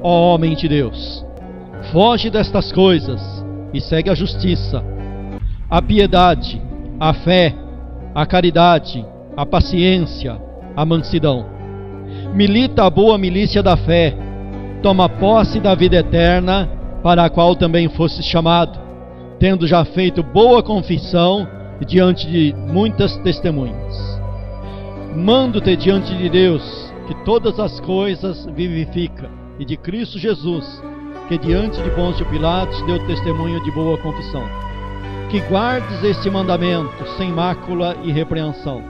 ó homem de Deus, foge destas coisas e segue a justiça, a piedade, a fé, a caridade, a paciência, a mansidão. Milita a boa milícia da fé, toma posse da vida eterna, para a qual também fosse chamado, tendo já feito boa confissão diante de muitas testemunhas. Mando-te diante de Deus, que todas as coisas vivifica, e de Cristo Jesus, que diante de Pôncio Pilatos deu testemunho de boa confissão, que guardes este mandamento sem mácula e repreensão,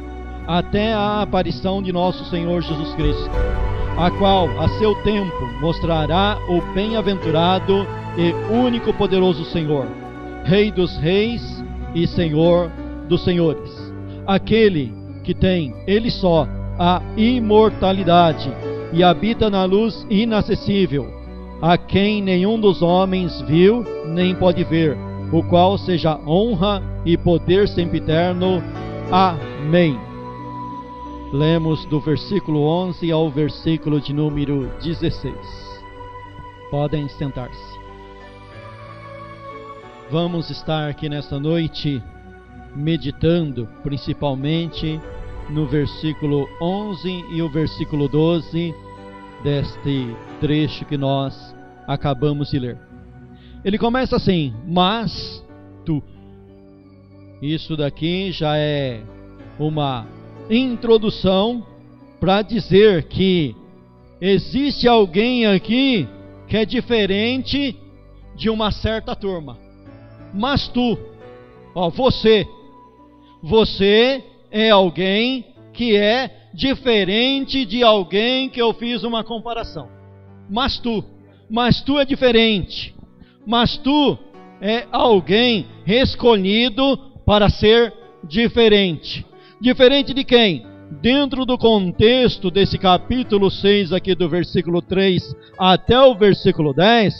até a aparição de nosso Senhor Jesus Cristo, a qual a seu tempo mostrará o bem-aventurado e único poderoso Senhor, Rei dos reis e Senhor dos senhores, aquele que tem, ele só, a imortalidade e habita na luz inacessível, a quem nenhum dos homens viu nem pode ver, o qual seja honra e poder sempre eterno. Amém. Lemos do versículo 11 ao versículo de número 16. Podem sentar-se. Vamos estar aqui nesta noite meditando principalmente no versículo 11 e o versículo 12 deste trecho que nós acabamos de ler. Ele começa assim: mas tu. Isso daqui já é uma introdução para dizer que existe alguém aqui que é diferente de uma certa turma. Mas tu, ó, você é alguém que é diferente de alguém que eu fiz uma comparação. Mas tu é diferente. Mas tu é alguém escolhido para ser diferente. Diferente de quem? Dentro do contexto desse capítulo 6 aqui do versículo 3 até o versículo 10,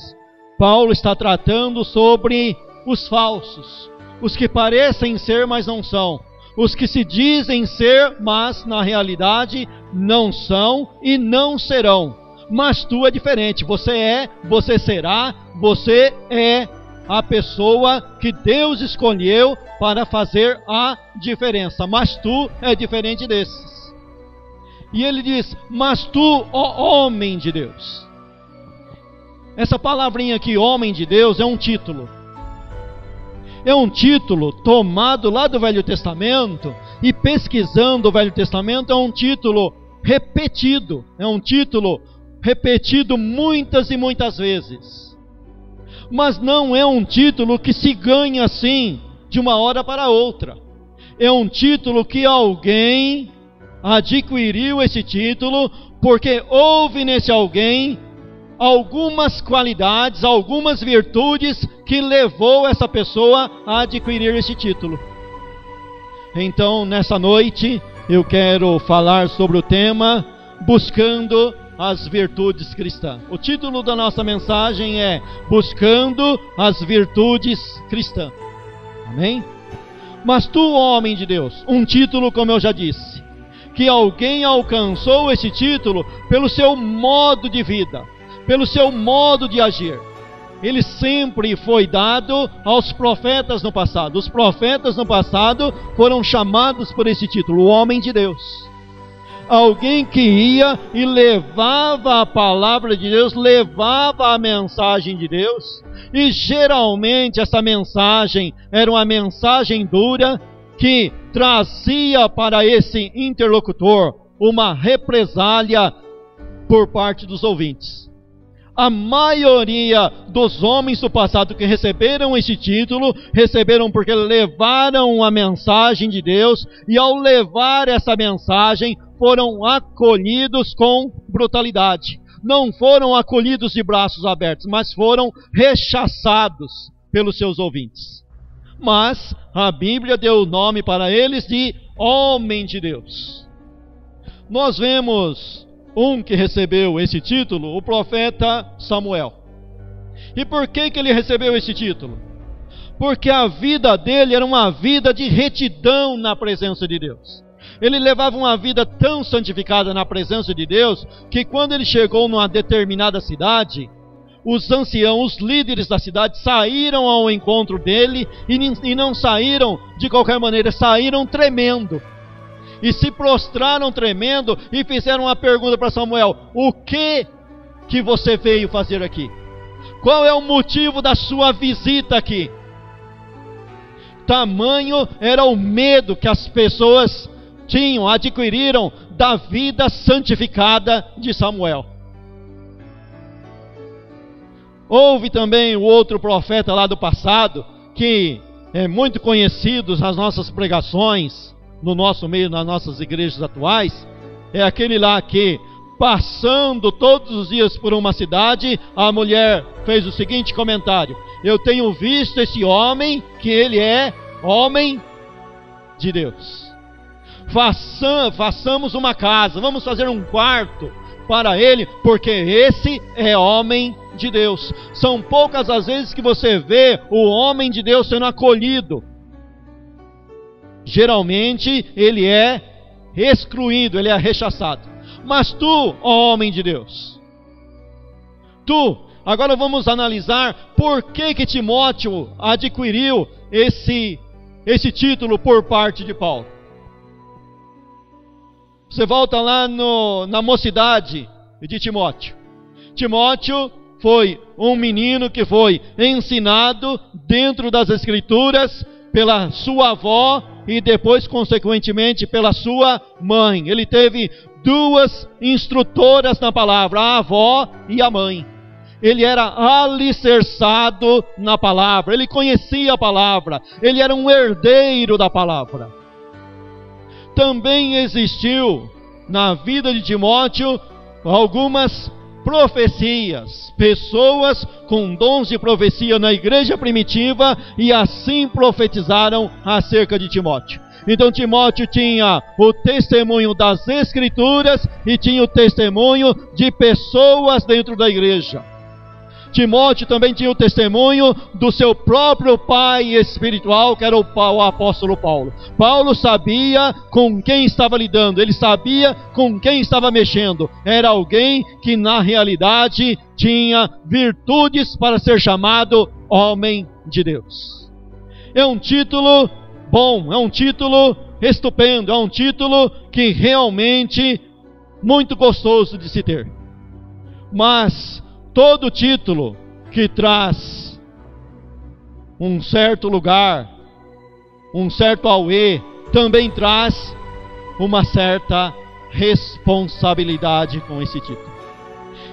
Paulo está tratando sobre os falsos, os que parecem ser, mas não são, os que se dizem ser, mas na realidade não são e não serão. Mas tu é diferente, você será, você é a pessoa que Deus escolheu para fazer a diferença. Mas tu é diferente desses. E ele diz: mas tu, ó homem de Deus. Essa palavrinha aqui, homem de Deus, é um título. É um título tomado lá do Velho Testamento, e pesquisando o Velho Testamento é um título repetido. É um título repetido muitas e muitas vezes. Mas não é um título que se ganha assim, de uma hora para outra. É um título que alguém adquiriu esse título, porque houve nesse alguém algumas qualidades, algumas virtudes que levou essa pessoa a adquirir esse título. Então, nessa noite, eu quero falar sobre o tema Buscando as virtudes cristãs. O título da nossa mensagem é Buscando as virtudes cristãs. Amém? Mas tu, homem de Deus, um título, como eu já disse, que alguém alcançou esse título pelo seu modo de vida, pelo seu modo de agir. Ele sempre foi dado aos profetas no passado. Os profetas no passado foram chamados por esse título, o homem de Deus. Alguém que ia e levava a palavra de Deus, levava a mensagem de Deus, e geralmente essa mensagem era uma mensagem dura que trazia para esse interlocutor uma represália por parte dos ouvintes. A maioria dos homens do passado que receberam esse título, receberam porque levaram a mensagem de Deus, e ao levar essa mensagem, foram acolhidos com brutalidade. Não foram acolhidos de braços abertos, mas foram rechaçados pelos seus ouvintes. Mas a Bíblia deu o nome para eles de homem de Deus. Nós vemos um que recebeu esse título, o profeta Samuel. E por que ele recebeu esse título? Porque a vida dele era uma vida de retidão na presença de Deus. Ele levava uma vida tão santificada na presença de Deus, que quando ele chegou numa determinada cidade, os anciãos, os líderes da cidade, saíram ao encontro dele, e não saíram de qualquer maneira, saíram tremendo. E se prostraram tremendo, e fizeram uma pergunta para Samuel: o que você veio fazer aqui? Qual é o motivo da sua visita aqui? Tamanho era o medo que as pessoas adquiriram da vida santificada de Samuel. Houve também o outro profeta lá do passado, que é muito conhecido nas nossas pregações, no nosso meio, nas nossas igrejas atuais. É aquele lá que, passando todos os dias por uma cidade, a mulher fez o seguinte comentário: eu tenho visto esse homem, que ele é homem de Deus. Façamos uma casa, vamos fazer um quarto para ele, porque esse é homem de Deus. São poucas as vezes que você vê o homem de Deus sendo acolhido. Geralmente ele é excluído, ele é rechaçado. Mas tu, ó homem de Deus, agora vamos analisar por que Timóteo adquiriu esse título por parte de Paulo. Você volta lá na mocidade de Timóteo. Timóteo foi um menino que foi ensinado dentro das Escrituras pela sua avó e depois, consequentemente, pela sua mãe. Ele teve duas instrutoras na palavra, a avó e a mãe. Ele era alicerçado na palavra, ele conhecia a palavra, ele era um herdeiro da palavra. Também existiu na vida de Timóteo algumas profecias, pessoas com dons de profecia na igreja primitiva, e assim profetizaram acerca de Timóteo. Então Timóteo tinha o testemunho das Escrituras e tinha o testemunho de pessoas dentro da igreja. Timóteo também tinha o testemunho do seu próprio pai espiritual, que era o apóstolo Paulo. Paulo sabia com quem estava lidando, ele sabia com quem estava mexendo. Era alguém que na realidade tinha virtudes para ser chamado homem de Deus. É um título bom, é um título estupendo, é um título que realmente muito gostoso de se ter. Mas todo título que traz um certo lugar, um certo auê, também traz uma certa responsabilidade com esse título.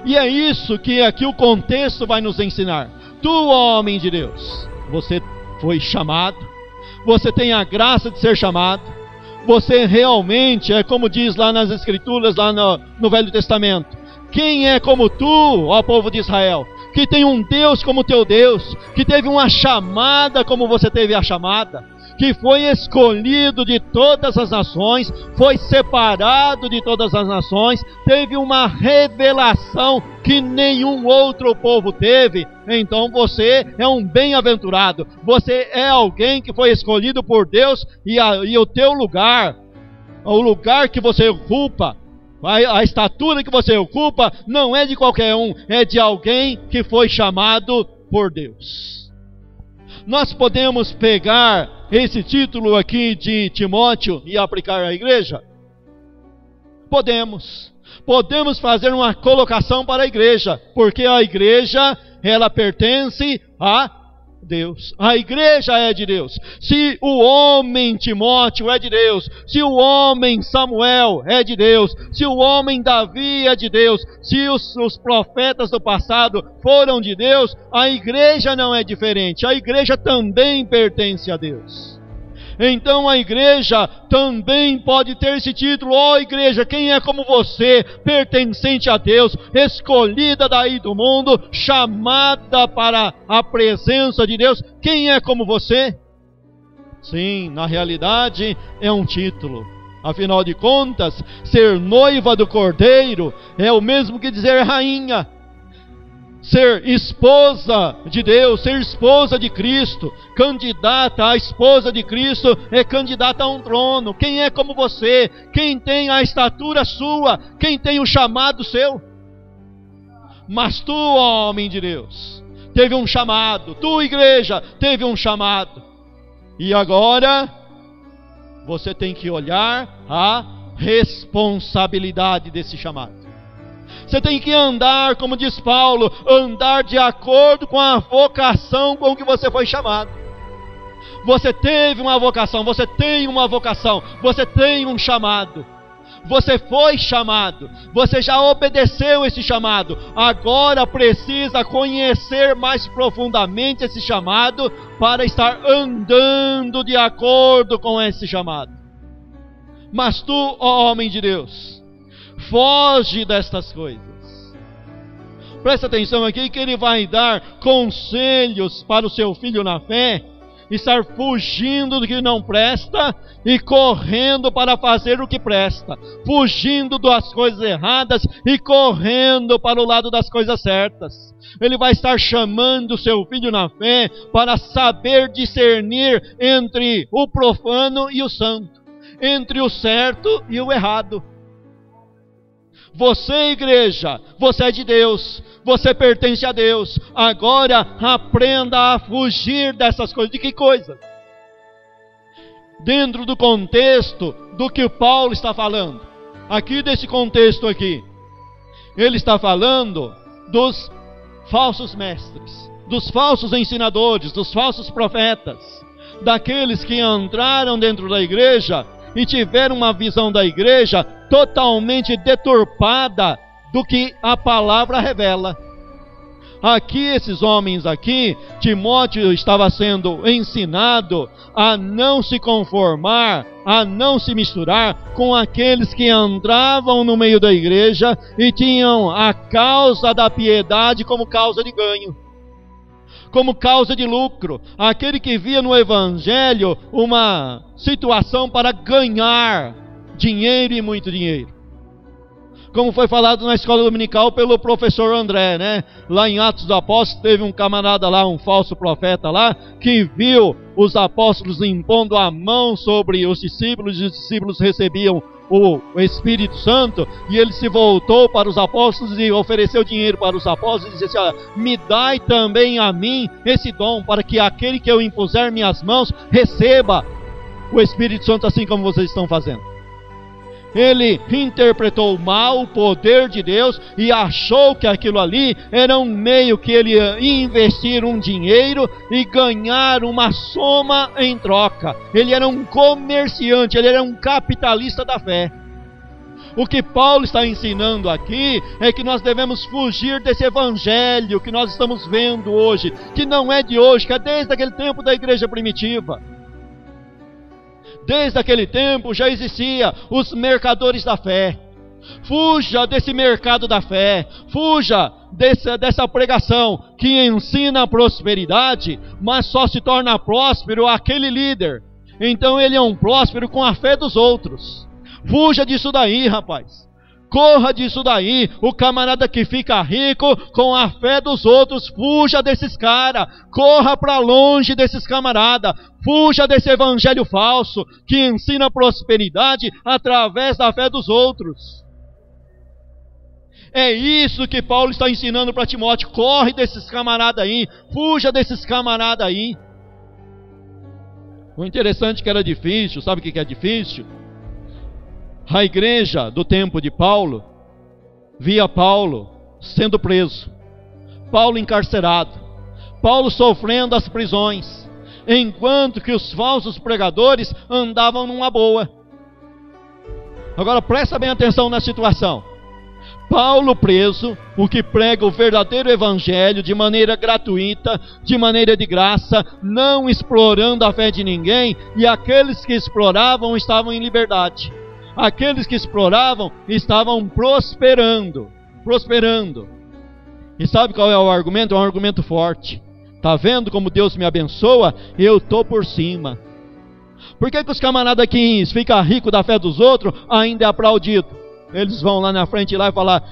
E é isso que aqui o contexto vai nos ensinar. Tu, homem de Deus, você foi chamado, você tem a graça de ser chamado, você realmente é como diz lá nas Escrituras, lá no Velho Testamento: quem é como tu, ó povo de Israel, que tem um Deus como teu Deus, que teve uma chamada como você teve a chamada, que foi escolhido de todas as nações, foi separado de todas as nações, teve uma revelação que nenhum outro povo teve. Então você é um bem-aventurado, você é alguém que foi escolhido por Deus, e o teu lugar, o lugar que você ocupa, a estatura que você ocupa, não é de qualquer um, é de alguém que foi chamado por Deus. Nós podemos pegar esse título aqui de Timóteo e aplicar à igreja? Podemos fazer uma colocação para a igreja, porque a igreja, ela pertence a Deus. A igreja é de Deus. Se o homem Timóteo é de Deus, se o homem Samuel é de Deus, se o homem Davi é de Deus, se os profetas do passado foram de Deus, a igreja não é diferente. A igreja também pertence a Deus. Então a igreja também pode ter esse título: ó igreja, quem é como você, pertencente a Deus, escolhida daí do mundo, chamada para a presença de Deus, quem é como você? Sim, na realidade é um título. Afinal de contas, ser noiva do Cordeiro é o mesmo que dizer rainha. ser esposa de Deus, ser esposa de Cristo. Candidata à esposa de Cristo é candidata a um trono. Quem é como você? Quem tem a estatura sua? Quem tem o chamado seu? Mas tu, homem de Deus, teve um chamado. Tu, igreja, teve um chamado. E agora você tem que olhar a responsabilidade desse chamado. Você tem que andar, como diz Paulo, andar de acordo com a vocação com que você foi chamado. Você teve uma vocação, você tem uma vocação, você tem um chamado. Você foi chamado, você já obedeceu esse chamado. Agora precisa conhecer mais profundamente esse chamado para estar andando de acordo com esse chamado. Mas tu, ó homem de Deus, foge destas coisas. Presta atenção aqui que ele vai dar conselhos para o seu filho na fé, estar fugindo do que não presta e correndo para fazer o que presta, fugindo das coisas erradas e correndo para o lado das coisas certas. Ele vai estar chamando o seu filho na fé para saber discernir entre o profano e o santo, entre o certo e o errado. Você, igreja, você é de Deus, você pertence a Deus. Agora aprenda a fugir dessas coisas. De que coisa? Dentro do contexto do que Paulo está falando. Aqui desse contexto aqui, ele está falando dos falsos mestres, dos falsos ensinadores, dos falsos profetas, daqueles que entraram dentro da igreja e tiveram uma visão da igreja totalmente deturpada do que a palavra revela. Aqui, esses homens aqui, Timóteo estava sendo ensinado a não se conformar, a não se misturar com aqueles que entravam no meio da igreja e tinham a causa da piedade como causa de ganho, como causa de lucro. Aquele que via no evangelho uma situação para ganhar dinheiro e muito dinheiro. Como foi falado na escola dominical pelo professor André, né? Lá em Atos dos Apóstolos teve um camarada lá, um falso profeta lá, que viu os apóstolos impondo a mão sobre os discípulos, e os discípulos recebiam o Espírito Santo, e ele se voltou para os apóstolos e ofereceu dinheiro para os apóstolos e disse assim: me dai também a mim esse dom, para que aquele que eu impuser minhas mãos receba o Espírito Santo, assim como vocês estão fazendo. Ele interpretou mal o poder de Deus e achou que aquilo ali era um meio que ele ia investir um dinheiro e ganhar uma soma em troca. Ele era um comerciante, ele era um capitalista da fé. O que Paulo está ensinando aqui é que nós devemos fugir desse evangelho que nós estamos vendo hoje, que não é de hoje, que é desde aquele tempo da igreja primitiva. Desde aquele tempo já existia os mercadores da fé. Fuja desse mercado da fé, fuja dessa pregação que ensina a prosperidade, mas só se torna próspero aquele líder. Então ele é um próspero com a fé dos outros. Fuja disso daí, rapaz. Corra disso daí. O camarada que fica rico com a fé dos outros, fuja desses caras. Corra para longe desses camaradas. Fuja desse evangelho falso que ensina prosperidade através da fé dos outros. É isso que Paulo está ensinando para Timóteo. Corre desses camaradas aí. Fuja desses camaradas aí. O interessante é que era difícil. Sabe o que é difícil? A igreja do tempo de Paulo via Paulo sendo preso, Paulo encarcerado, Paulo sofrendo as prisões, enquanto que os falsos pregadores andavam numa boa. Agora presta bem atenção na situação. Paulo preso, o que prega o verdadeiro evangelho de maneira gratuita, de maneira de graça, não explorando a fé de ninguém, e aqueles que exploravam estavam em liberdade. Aqueles que exploravam estavam prosperando. E sabe qual é o argumento? É um argumento forte. Está vendo como Deus me abençoa? Eu estou por cima. Por que os camaradas que ficam ricos da fé dos outros ainda é aplaudido? Eles vão lá na frente lá e falar: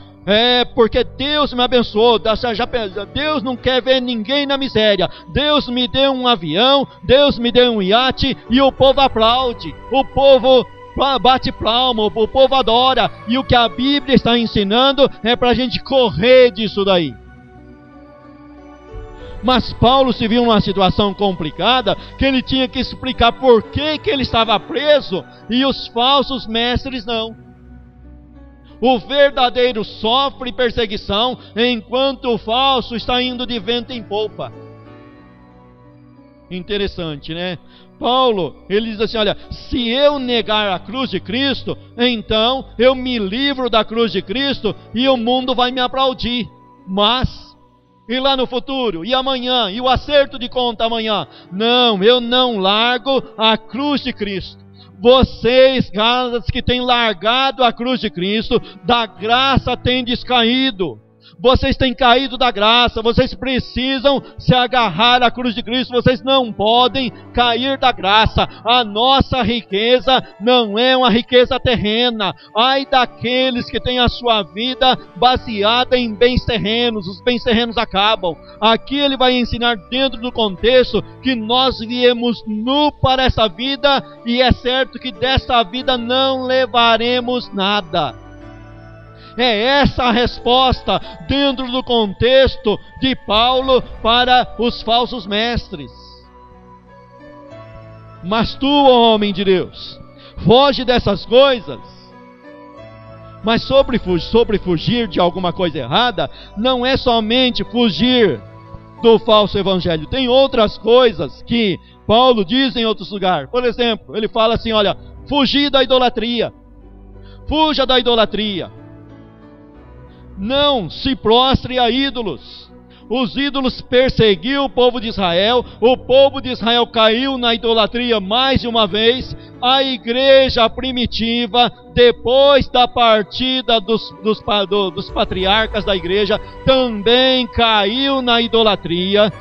Porque Deus me abençoou. Deus não quer ver ninguém na miséria. Deus me deu um avião, Deus me deu um iate, e o povo aplaude, o povo bate palma, o povo adora. E o que a Bíblia está ensinando é para a gente correr disso daí. Mas Paulo se viu numa situação complicada, que ele tinha que explicar por que ele estava preso, e os falsos mestres não. O verdadeiro sofre perseguição, enquanto o falso está indo de vento em popa. Interessante, né? Paulo, ele diz assim, olha, se eu negar a cruz de Cristo, então eu me livro da cruz de Cristo e o mundo vai me aplaudir. Mas, e lá no futuro, e amanhã, e o acerto de conta amanhã? Não, eu não largo a cruz de Cristo. Vocês, Gálatas, que têm largado a cruz de Cristo, da graça têm descaído. Vocês têm caído da graça, vocês precisam se agarrar à cruz de Cristo, vocês não podem cair da graça. A nossa riqueza não é uma riqueza terrena. Ai daqueles que têm a sua vida baseada em bens terrenos, os bens terrenos acabam. Aqui ele vai ensinar dentro do contexto que nós viemos nu para essa vida, e é certo que dessa vida não levaremos nada. É essa a resposta dentro do contexto de Paulo para os falsos mestres. Mas tu, homem de Deus, foge dessas coisas. Mas sobre fugir de alguma coisa errada, não é somente fugir do falso evangelho. Tem outras coisas que Paulo diz em outros lugares. Por exemplo, ele fala assim, olha, fugir da idolatria. Fuja da idolatria. Não se prostre a ídolos. Os ídolos perseguiam o povo de Israel. O povo de Israel caiu na idolatria mais de uma vez. A igreja primitiva, depois da partida dos patriarcas da igreja, também caiu na idolatria,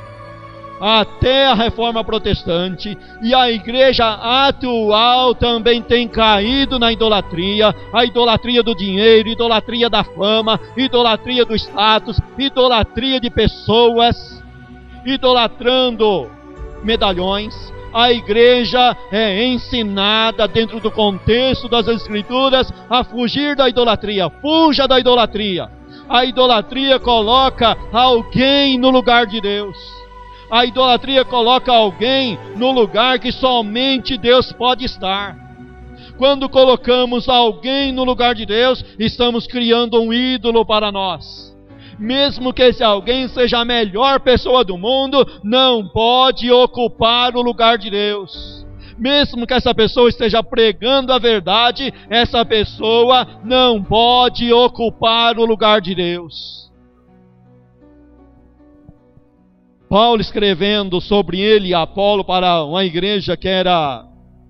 até a reforma protestante. E a igreja atual também tem caído na idolatria. A idolatria do dinheiro, idolatria da fama, idolatria do status, idolatria de pessoas, idolatrando medalhões. A igreja é ensinada dentro do contexto das Escrituras a fugir da idolatria. Fuja da idolatria. A idolatria coloca alguém no lugar de Deus. A idolatria coloca alguém no lugar que somente Deus pode estar. Quando colocamos alguém no lugar de Deus, estamos criando um ídolo para nós. Mesmo que esse alguém seja a melhor pessoa do mundo, não pode ocupar o lugar de Deus. Mesmo que essa pessoa esteja pregando a verdade, essa pessoa não pode ocupar o lugar de Deus. Paulo, escrevendo sobre ele e Apolo para uma igreja que era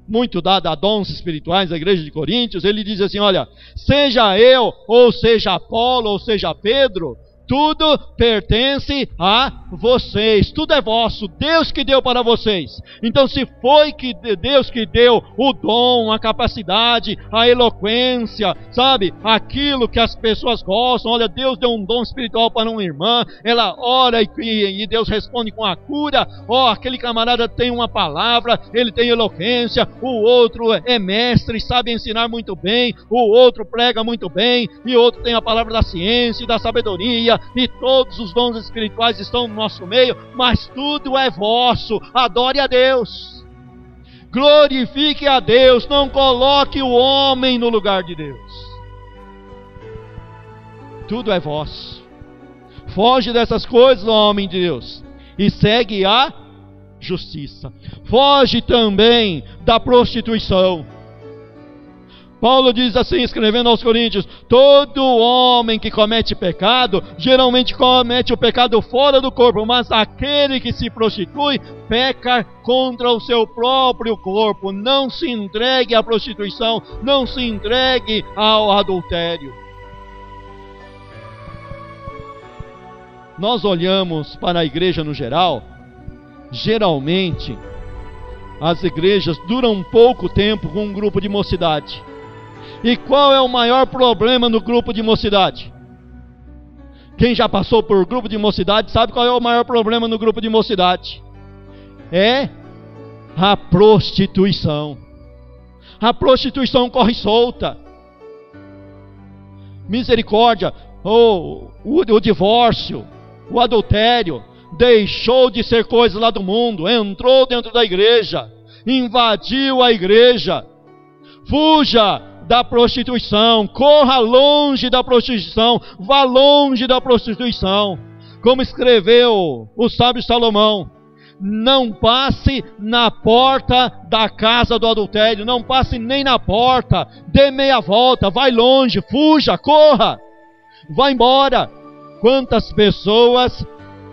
muito dada a dons espirituais, a igreja de Coríntios, ele diz assim, olha, seja eu, ou seja Apolo, ou seja Pedro, tudo pertence a vocês, tudo é vosso, Deus que deu para vocês. Então, se foi que Deus que deu o dom, a capacidade, a eloquência, sabe, aquilo que as pessoas gostam, olha, Deus deu um dom espiritual para uma irmã, ela ora e Deus responde com a cura. Aquele camarada tem uma palavra, ele tem eloquência, o outro é mestre, sabe ensinar muito bem, o outro prega muito bem, e o outro tem a palavra da ciência e da sabedoria, e todos os dons espirituais estão no nosso meio, mas tudo é vosso. Adore a Deus, glorifique a Deus, não coloque o homem no lugar de Deus. Tudo é vosso. Foge dessas coisas, homem de Deus, e segue a justiça. Foge também da prostituição. Paulo diz assim, escrevendo aos Coríntios, todo homem que comete pecado, geralmente comete o pecado fora do corpo, mas aquele que se prostitui, peca contra o seu próprio corpo. Não se entregue à prostituição, não se entregue ao adultério. Nós olhamos para a igreja no geral, geralmente, as igrejas duram pouco tempo com um grupo de mocidade. E qual é o maior problema no grupo de mocidade? Quem já passou por grupo de mocidade sabe qual é o maior problema no grupo de mocidade. É a prostituição. A prostituição corre solta. Misericórdia, o divórcio, o adultério, deixou de ser coisa lá do mundo, entrou dentro da igreja, invadiu a igreja. Fuja da prostituição, corra longe da prostituição, vá longe da prostituição. Como escreveu o sábio Salomão: não passe na porta da casa do adultério, não passe nem na porta, dê meia volta, vai longe, fuja, corra, vá embora. Quantas pessoas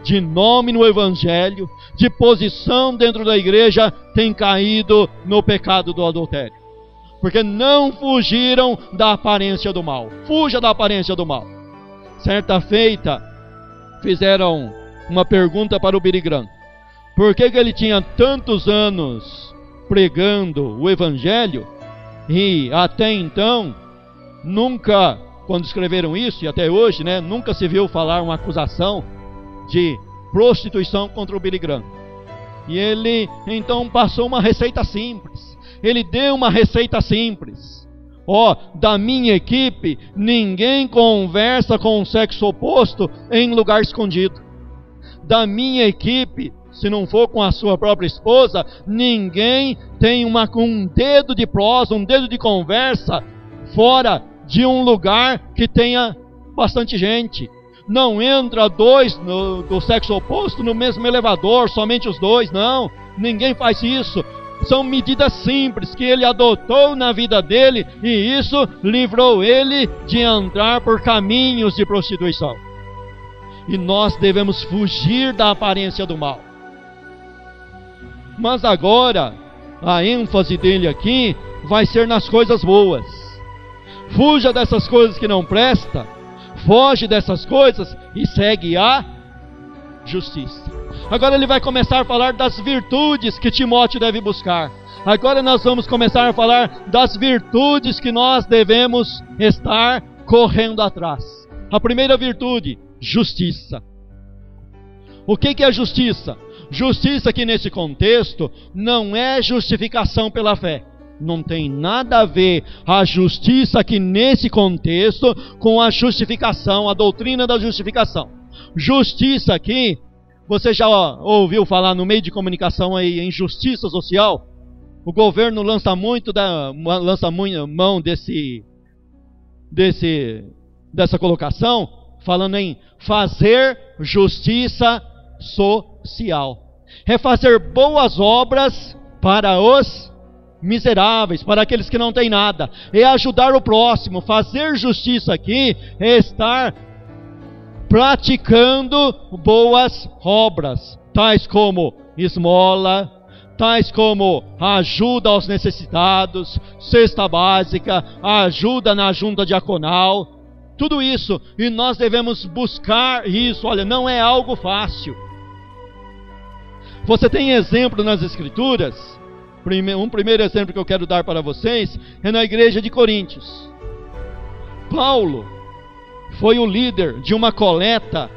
de nome no evangelho, de posição dentro da igreja, têm caído no pecado do adultério? Porque não fugiram da aparência do mal. Fuja da aparência do mal. Certa feita, fizeram uma pergunta para o Billy Graham: por que ele tinha tantos anos pregando o evangelho e até então nunca, quando escreveram isso, e até hoje, nunca se viu falar uma acusação de prostituição contra o Billy Graham? E ele então passou uma receita simples. Ele deu uma receita simples. Da minha equipe, ninguém conversa com o sexo oposto em lugar escondido. Da minha equipe, se não for com a sua própria esposa, ninguém tem um dedo de prosa, um dedo de conversa fora de um lugar que tenha bastante gente. Não entra dois do sexo oposto no mesmo elevador, somente os dois, não. Ninguém faz isso. São medidas simples que ele adotou na vida dele, e isso livrou ele de entrar por caminhos de prostituição. E nós devemos fugir da aparência do mal. Mas agora, a ênfase dele aqui vai ser nas coisas boas. Fuja dessas coisas que não prestam, foge dessas coisas e segue a justiça. Agora ele vai começar a falar das virtudes que Timóteo deve buscar. Agora nós vamos começar a falar das virtudes que nós devemos estar correndo atrás. A primeira virtude: justiça. O que é justiça? Justiça aqui nesse contexto não é justificação pela fé. Não tem nada a ver a justiça aqui nesse contexto com a justificação, a doutrina da justificação. Justiça aqui, você já ouviu falar no meio de comunicação aí em justiça social? O governo lança muito mão dessa colocação, falando em fazer justiça social. É fazer boas obras para os miseráveis, para aqueles que não têm nada. É ajudar o próximo. Fazer justiça aqui é estar praticando boas obras, tais como esmola, tais como ajuda aos necessitados, cesta básica, ajuda na junta diaconal, tudo isso. E nós devemos buscar isso. Olha, não é algo fácil. Você tem exemplo nas Escrituras. Um primeiro exemplo que eu quero dar para vocês é na igreja de Coríntios. Paulo foi o líder de uma coleta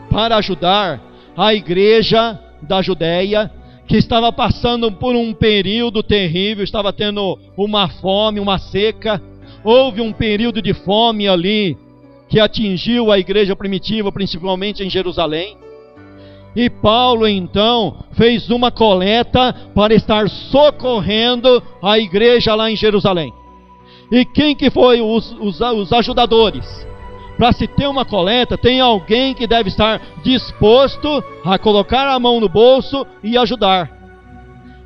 para ajudar a igreja da Judeia, que estava passando por um período terrível, estava tendo uma fome, uma seca. Houve um período de fome ali que atingiu a igreja primitiva, principalmente em Jerusalém. E Paulo então fez uma coleta para estar socorrendo a igreja lá em Jerusalém. E quem que foi os ajudadores? Para se ter uma coleta, tem alguém que deve estar disposto a colocar a mão no bolso e ajudar.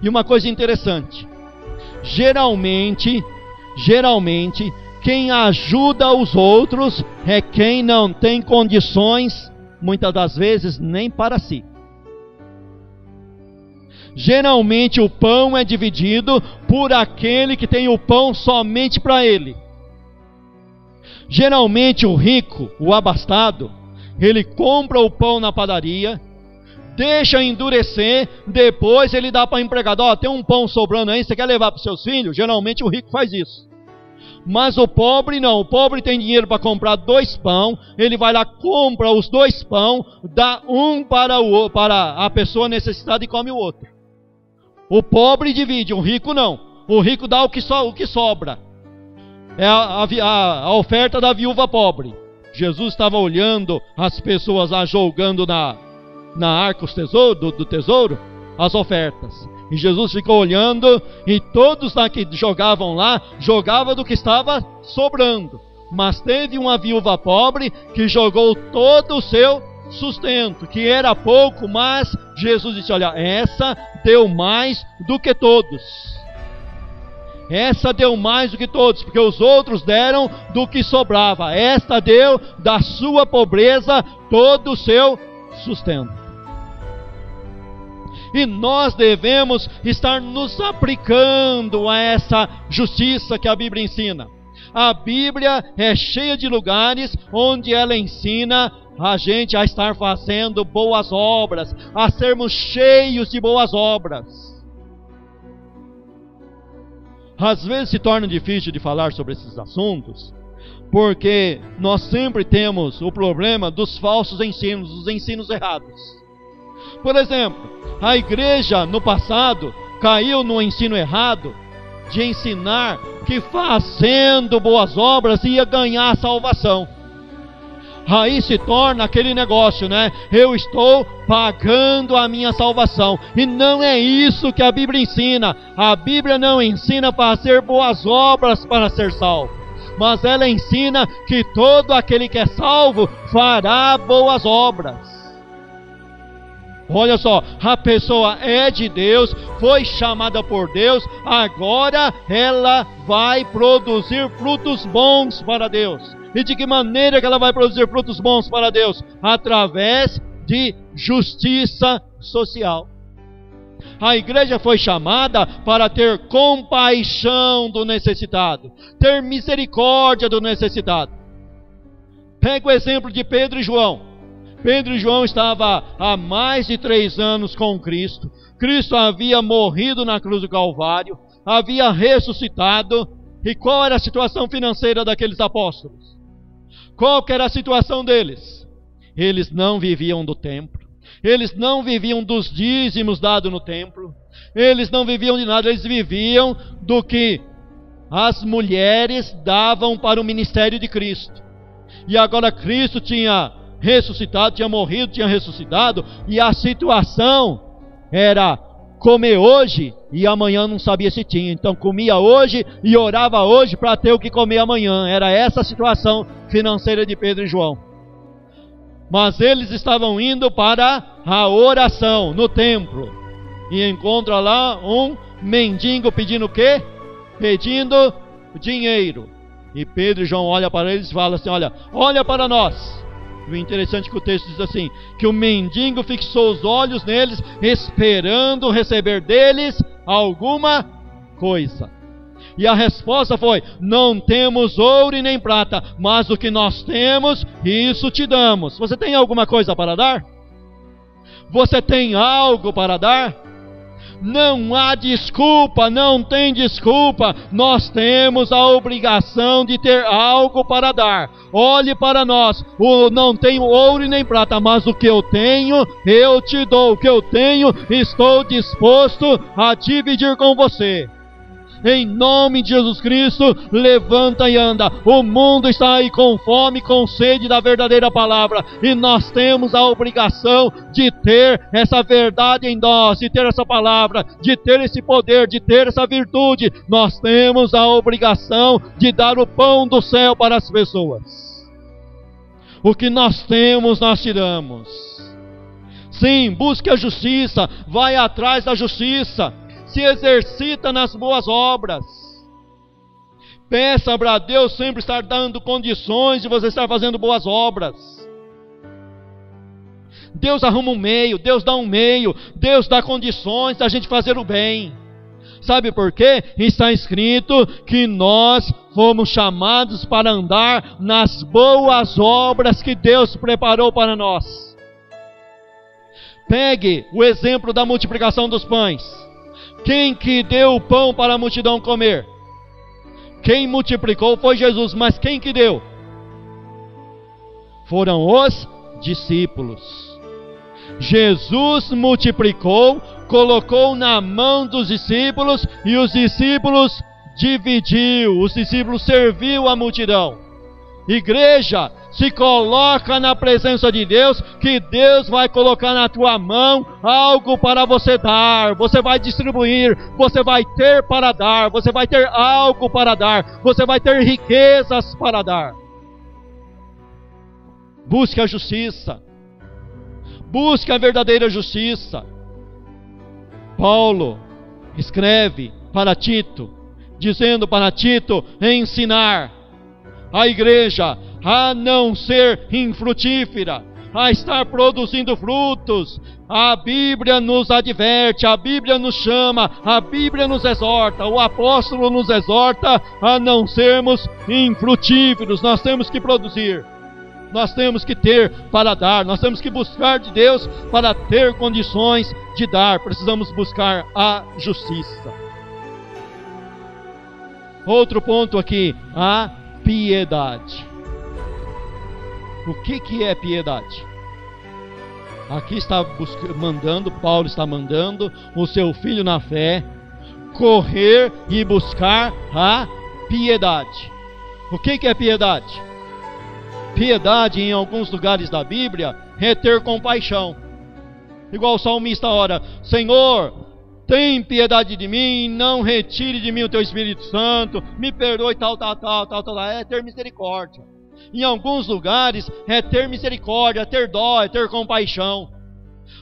E uma coisa interessante: geralmente, quem ajuda os outros é quem não tem condições, muitas das vezes, nem para si. Geralmente o pão é dividido por aquele que tem o pão somente para ele. Geralmente o rico, o abastado, ele compra o pão na padaria, deixa endurecer, depois ele dá para o empregado: tem um pão sobrando aí, você quer levar para os seus filhos? Geralmente o rico faz isso. Mas o pobre não, o pobre tem dinheiro para comprar 2 pão, ele vai lá, compra os 2 pão, dá um para a pessoa necessitada e come o outro. O pobre divide, o rico não. O rico dá o que sobra. É a oferta da viúva pobre. Jesus estava olhando as pessoas lá jogando na arca do tesouro, as ofertas. E Jesus ficou olhando, e todos lá que jogavam do que estava sobrando. Mas teve uma viúva pobre que jogou todo o seu sustento, que era pouco, mas Jesus disse: olha, essa deu mais do que todos. Essa deu mais do que todos, porque os outros deram do que sobrava. Esta deu da sua pobreza todo o seu sustento. E nós devemos estar nos aplicando a essa justiça que a Bíblia ensina. A Bíblia é cheia de lugares onde ela ensina a gente a estar fazendo boas obras, a sermos cheios de boas obras. Às vezes se torna difícil de falar sobre esses assuntos, porque nós sempre temos o problema dos falsos ensinos, dos ensinos errados. Por exemplo, a igreja no passado caiu no ensino errado de ensinar que fazendo boas obras ia ganhar a salvação. Aí se torna aquele negócio, né? Eu estou pagando a minha salvação. E não é isso que a Bíblia ensina. A Bíblia não ensina fazer boas obras para ser salvo, mas ela ensina que todo aquele que é salvo fará boas obras. Olha só, a pessoa é de Deus, foi chamada por Deus, agora ela vai produzir frutos bons para Deus. E de que maneira que ela vai produzir frutos bons para Deus? Através de justiça social. A igreja foi chamada para ter compaixão do necessitado, ter misericórdia do necessitado. Pega o exemplo de Pedro e João. Pedro e João estavam há mais de 3 anos com Cristo. Cristo havia morrido na cruz do Calvário, havia ressuscitado. E qual era a situação financeira daqueles apóstolos? Qual que era a situação deles? Eles não viviam do templo, eles não viviam dos dízimos dados no templo, eles não viviam de nada, eles viviam do que as mulheres davam para o ministério de Cristo. E agora Cristo tinha ressuscitado, tinha morrido, tinha ressuscitado, e a situação era comer hoje e amanhã não sabia se tinha. Então comia hoje e orava hoje para ter o que comer amanhã. Era essa a situação financeira de Pedro e João. Mas eles estavam indo para a oração no templo, e encontra lá um mendigo pedindo o quê? Pedindo dinheiro. E Pedro e João olham para eles e falam assim: olha para nós. O interessante é que o texto diz assim, que o mendigo fixou os olhos neles, esperando receber deles alguma coisa. E a resposta foi: não temos ouro e nem prata, mas o que nós temos, isso te damos. Você tem alguma coisa para dar? Você tem algo para dar? Não há desculpa, não tem desculpa. Nós temos a obrigação de ter algo para dar. Olhe para nós. Não tenho ouro e nem prata, mas o que eu tenho, eu te dou. O que eu tenho, estou disposto a dividir com você. Em nome de Jesus Cristo, levanta e anda. O mundo está aí com fome, com sede da verdadeira palavra, e nós temos a obrigação de ter essa verdade em nós, de ter essa palavra, de ter esse poder, de ter essa virtude. Nós temos a obrigação de dar o pão do céu para as pessoas. O que nós temos, nós te damos. Sim, busque a justiça, vai atrás da justiça, se exercita nas boas obras. Peça para Deus sempre estar dando condições de você estar fazendo boas obras. Deus arruma um meio, Deus dá um meio, Deus dá condições da gente fazer o bem. Sabe por quê? Está escrito que nós fomos chamados para andar nas boas obras que Deus preparou para nós. Pegue o exemplo da multiplicação dos pães. Quem que deu o pão para a multidão comer? Quem multiplicou foi Jesus, mas quem que deu? Foram os discípulos. Jesus multiplicou, colocou na mão dos discípulos, e os discípulos dividiu, os discípulos serviu a multidão. Igreja, se coloca na presença de Deus, que Deus vai colocar na tua mão algo para você dar. Você vai distribuir, você vai ter para dar, você vai ter algo para dar, você vai ter riquezas para dar. Busque a justiça, busque a verdadeira justiça. Paulo escreve para Tito, dizendo para Tito ensinar a igreja a não ser infrutífera, a estar produzindo frutos. A Bíblia nos adverte, a Bíblia nos chama, a Bíblia nos exorta, o apóstolo nos exorta a não sermos infrutíferos. Nós temos que produzir, nós temos que ter para dar, nós temos que buscar de Deus para ter condições de dar. Precisamos buscar a justiça. Outro ponto aqui, a piedade. O que é piedade? Aqui está Paulo está mandando o seu filho na fé correr e buscar a piedade. O que é piedade? Piedade, em alguns lugares da Bíblia, é ter compaixão. Igual o salmista ora: Senhor, tem piedade de mim, não retire de mim o teu Espírito Santo, me perdoe, tal. É ter misericórdia. Em alguns lugares é ter misericórdia, é ter dó, é ter compaixão.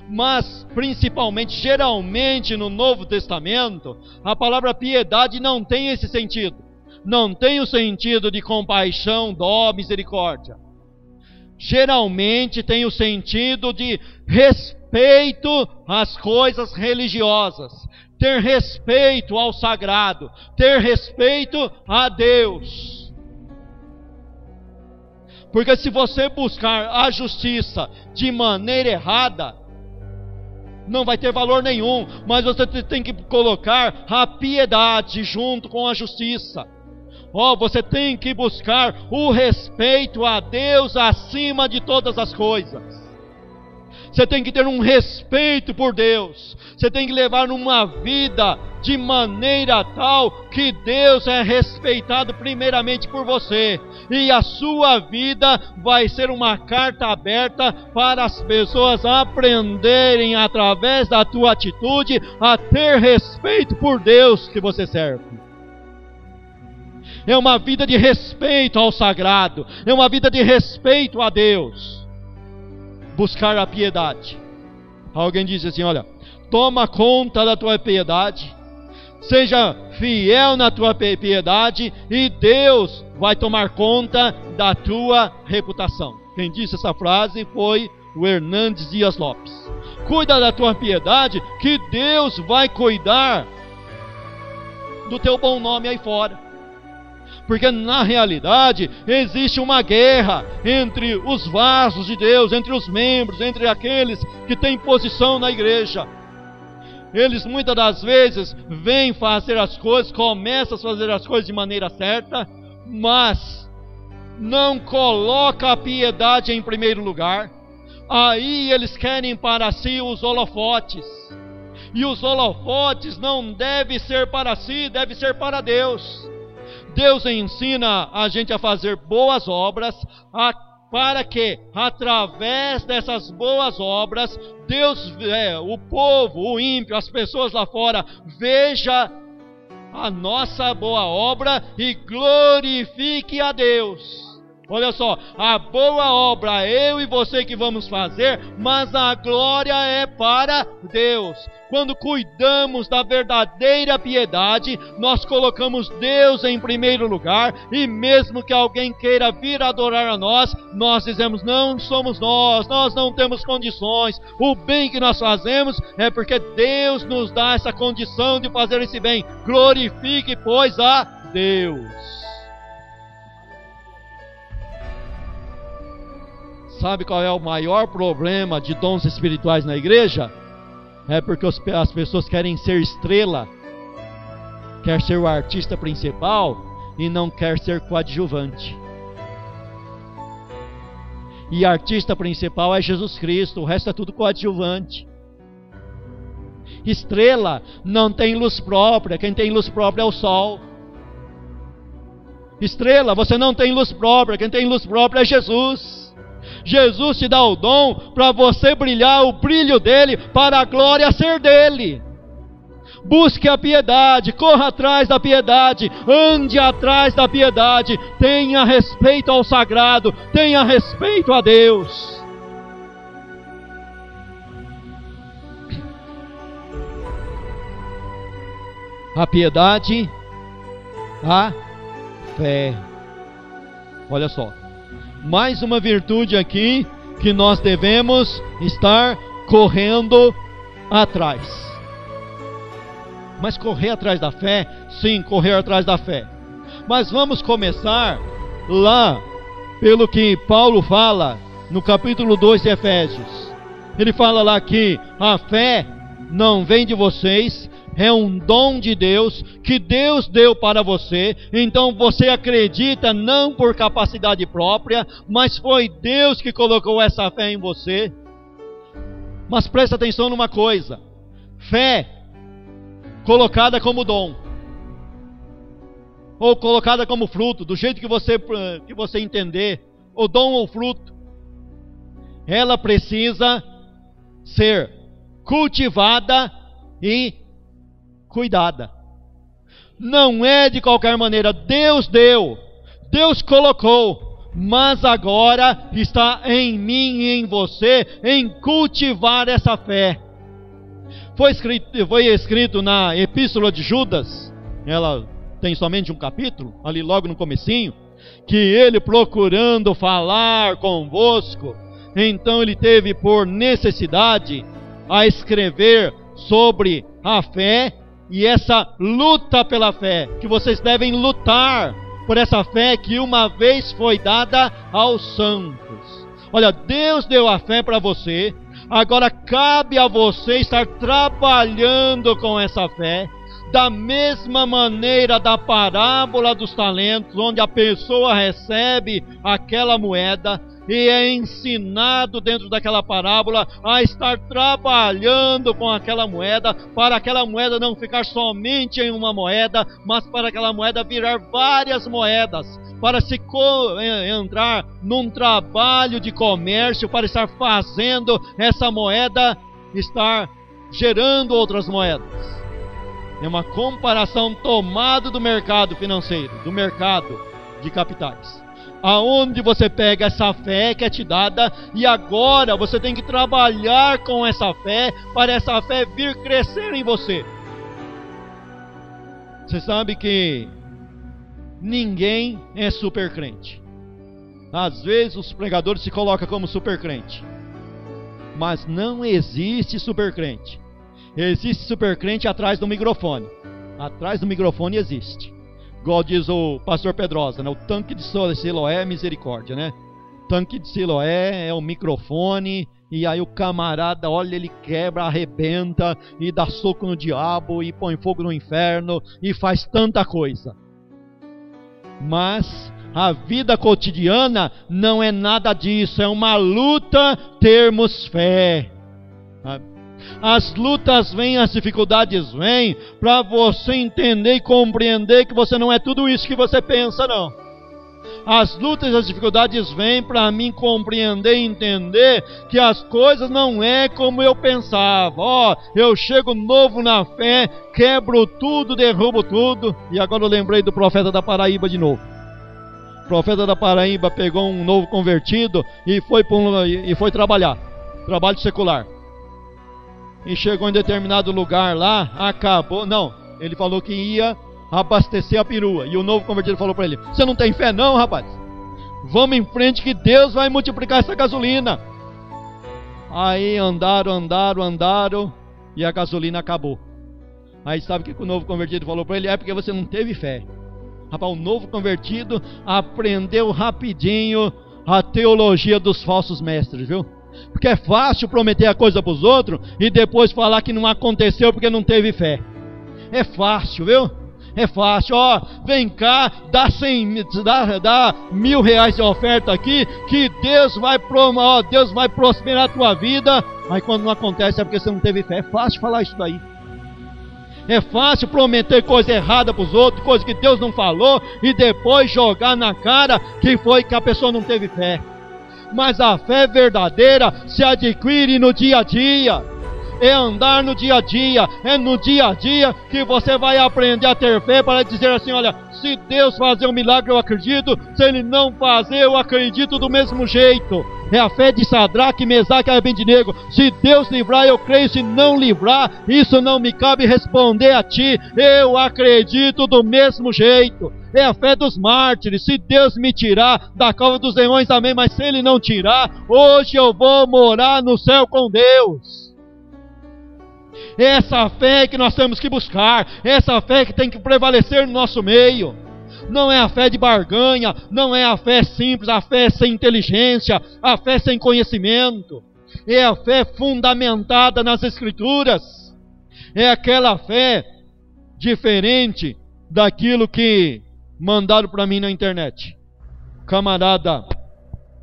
Mas principalmente, geralmente no Novo Testamento, a palavra piedade não tem esse sentido. Não tem o sentido de compaixão, dó, misericórdia. Geralmente tem o sentido de respeito às coisas religiosas, ter respeito ao sagrado, ter respeito a Deus. Porque se você buscar a justiça de maneira errada, não vai ter valor nenhum. Mas você tem que colocar a piedade junto com a justiça. Você tem que buscar o respeito a Deus acima de todas as coisas. Você tem que ter um respeito por Deus. Você tem que levar uma vida de maneira tal que Deus é respeitado primeiramente por você. E a sua vida vai ser uma carta aberta para as pessoas aprenderem através da tua atitude a ter respeito por Deus que você serve. É uma vida de respeito ao sagrado, é uma vida de respeito a Deus. Buscar a piedade. Alguém diz assim: olha, toma conta da tua piedade, seja fiel na tua piedade, e Deus vai tomar conta da tua reputação. Quem disse essa frase foi o Hernandes Dias Lopes. Cuida da tua piedade, que Deus vai cuidar do teu bom nome aí fora. Porque na realidade existe uma guerra entre os vasos de Deus, entre os membros, entre aqueles que têm posição na igreja. Eles muitas das vezes vêm fazer as coisas, começam a fazer as coisas de maneira certa, mas não coloca a piedade em primeiro lugar. Aí eles querem para si os holofotes. E os holofotes não devem ser para si, devem ser para Deus. Deus ensina a gente a fazer boas obras, para que através dessas boas obras, Deus, o povo, o ímpio, as pessoas lá fora, veja a nossa boa obra e glorifique a Deus. Olha só, a boa obra eu e você que vamos fazer, mas a glória é para Deus. Quando cuidamos da verdadeira piedade, nós colocamos Deus em primeiro lugar, e mesmo que alguém queira vir adorar a nós, nós dizemos: não somos nós não temos condições. O bem que nós fazemos é porque Deus nos dá essa condição de fazer esse bem. Glorifique, pois, a Deus. Sabe qual é o maior problema de dons espirituais na igreja? É porque as pessoas querem ser estrela, quer ser o artista principal, e não quer ser coadjuvante. E a artista principal é Jesus Cristo, o resto é tudo coadjuvante. Estrela não tem luz própria, quem tem luz própria é o sol. Estrela, você não tem luz própria, quem tem luz própria é Jesus. Jesus te dá o dom para você brilhar o brilho dele, para a glória ser dele. Busque a piedade, corra atrás da piedade, ande atrás da piedade, tenha respeito ao sagrado, tenha respeito a Deus. A piedade, a fé. Olha só, mais uma virtude aqui que nós devemos estar correndo atrás. Mas correr atrás da fé? Sim, correr atrás da fé. Mas vamos começar lá, pelo que Paulo fala no capítulo 2 de Efésios. Ele fala lá que a fé não vem de vocês, é um dom de Deus, que Deus deu para você. Então você acredita não por capacidade própria, mas foi Deus que colocou essa fé em você. Mas presta atenção numa coisa: fé colocada como dom, ou colocada como fruto, do jeito que você entender, o dom ou fruto, ela precisa ser cultivada e cuidada. Não é de qualquer maneira. Deus deu, Deus colocou, mas agora está em mim e em você, em cultivar essa fé. Foi escrito na Epístola de Judas, ela tem somente um capítulo, ali logo no comecinho, que ele, procurando falar convosco, então ele teve por necessidade a escrever sobre a fé e essa luta pela fé, que vocês devem lutar por essa fé que uma vez foi dada aos santos. Olha, Deus deu a fé para você, agora cabe a você estar trabalhando com essa fé, da mesma maneira da parábola dos talentos, onde a pessoa recebe aquela moeda e é ensinado dentro daquela parábola a estar trabalhando com aquela moeda, para aquela moeda não ficar somente em uma moeda, mas para aquela moeda virar várias moedas, para se entrar num trabalho de comércio, para estar fazendo essa moeda estar gerando outras moedas. É uma comparação tomada do mercado financeiro, do mercado de capitais, aonde você pega essa fé que é te dada e agora você tem que trabalhar com essa fé para essa fé vir crescer em você. Você sabe que ninguém é super crente. Às vezes os pregadores se colocam como super crente, mas não existe super crente. Existe super crente atrás do microfone. Atrás do microfone existe. Igual diz o pastor Pedrosa, né? O tanque de Siloé é misericórdia, né? O tanque de Siloé é o microfone, e aí o camarada, olha, ele quebra, arrebenta, e dá soco no diabo, e põe fogo no inferno, e faz tanta coisa. Mas a vida cotidiana não é nada disso, é uma luta termos fé. As lutas vêm, as dificuldades vêm, para você entender e compreender que você não é tudo isso que você pensa, não. As lutas e as dificuldades vêm para mim compreender e entender que as coisas não é como eu pensava. Eu chego novo na fé, quebro tudo, derrubo tudo. E agora eu lembrei do profeta da Paraíba de novo. O profeta da Paraíba pegou um novo convertido e foi trabalhar, trabalho secular. E chegou em determinado lugar lá, ele falou que ia abastecer a perua. E o novo convertido falou para ele: você não tem fé não, rapaz? Vamos em frente que Deus vai multiplicar essa gasolina. Aí andaram, e a gasolina acabou. Aí sabe o que o novo convertido falou para ele? É porque você não teve fé. Rapaz, o novo convertido aprendeu rapidinho a teologia dos falsos mestres, viu? Porque é fácil prometer a coisa para os outros e depois falar que não aconteceu porque não teve fé. É fácil, viu? É fácil, ó, vem cá, dá R$1.000 de oferta aqui, que Deus vai prosperar a tua vida. Mas quando não acontece é porque você não teve fé. É fácil falar isso daí. É fácil prometer coisa errada para os outros, coisa que Deus não falou, e depois jogar na cara que foi que a pessoa não teve fé. Mas a fé verdadeira se adquire no dia a dia. É andar no dia a dia. É no dia a dia que você vai aprender a ter fé para dizer assim: olha, se Deus fazer um milagre eu acredito, se Ele não fazer eu acredito do mesmo jeito. É a fé de Sadraque, Mesaque e Abednego. Se Deus livrar eu creio, se não livrar, isso não me cabe responder a ti, eu acredito do mesmo jeito. É a fé dos mártires. Se Deus me tirar da cova dos leões, amém, mas se Ele não tirar, hoje eu vou morar no céu com Deus. Essa fé que nós temos que buscar, essa fé que tem que prevalecer no nosso meio. Não é a fé de barganha, não é a fé simples, a fé sem inteligência, a fé sem conhecimento. É a fé fundamentada nas Escrituras. É aquela fé diferente daquilo que mandaram para mim na internet. O camarada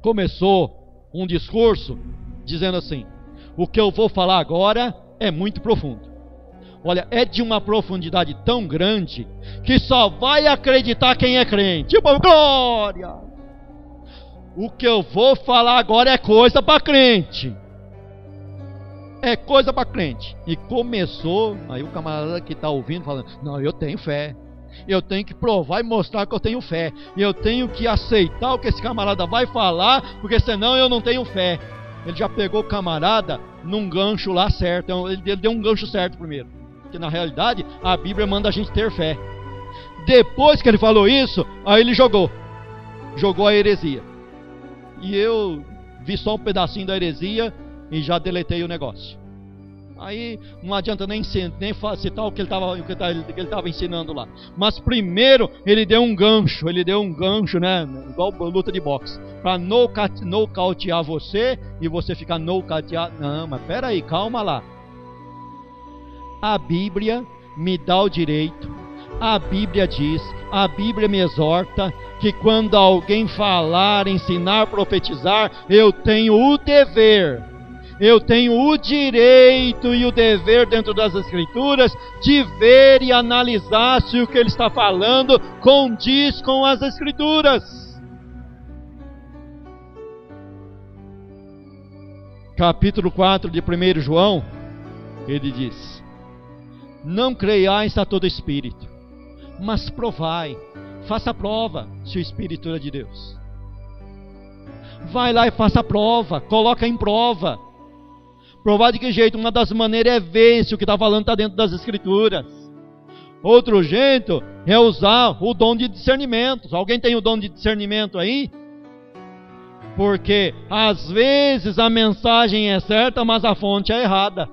começou um discurso dizendo assim: o que eu vou falar agora é muito profundo. Olha, é de uma profundidade tão grande que só vai acreditar quem é crente. Glória! O que eu vou falar agora é coisa para crente. É coisa para crente. E começou, aí o camarada que está ouvindo falando: não, eu tenho fé. Eu tenho que provar e mostrar que eu tenho fé. Eu tenho que aceitar o que esse camarada vai falar, porque senão eu não tenho fé. Ele já pegou o camarada num gancho lá certo. Ele deu um gancho certo primeiro, porque na realidade a Bíblia manda a gente ter fé. Depois que ele falou isso, aí ele jogou a heresia. E eu vi só um pedacinho da heresia e já deletei o negócio. Aí não adianta nem citar o que ele estava ensinando lá. Mas primeiro ele deu um gancho, né? Igual luta de boxe, para nocautear você e você ficar nocauteado. Não, mas peraí, calma lá. A Bíblia me dá o direito, a Bíblia diz, a Bíblia me exorta que quando alguém falar, ensinar, profetizar, eu tenho o dever, eu tenho o direito e o dever dentro das Escrituras de ver e analisar se o que ele está falando condiz com as Escrituras. Capítulo 4 de 1 João, ele diz: não creiais a todo espírito, mas provai, faça a prova se o Espírito é de Deus. Vai lá e faça a prova, coloca em prova. Provar de que jeito? Uma das maneiras é ver se o que está falando está dentro das Escrituras. Outro jeito é usar o dom de discernimento. Alguém tem o dom de discernimento aí? Porque às vezes a mensagem é certa, mas a fonte é errada.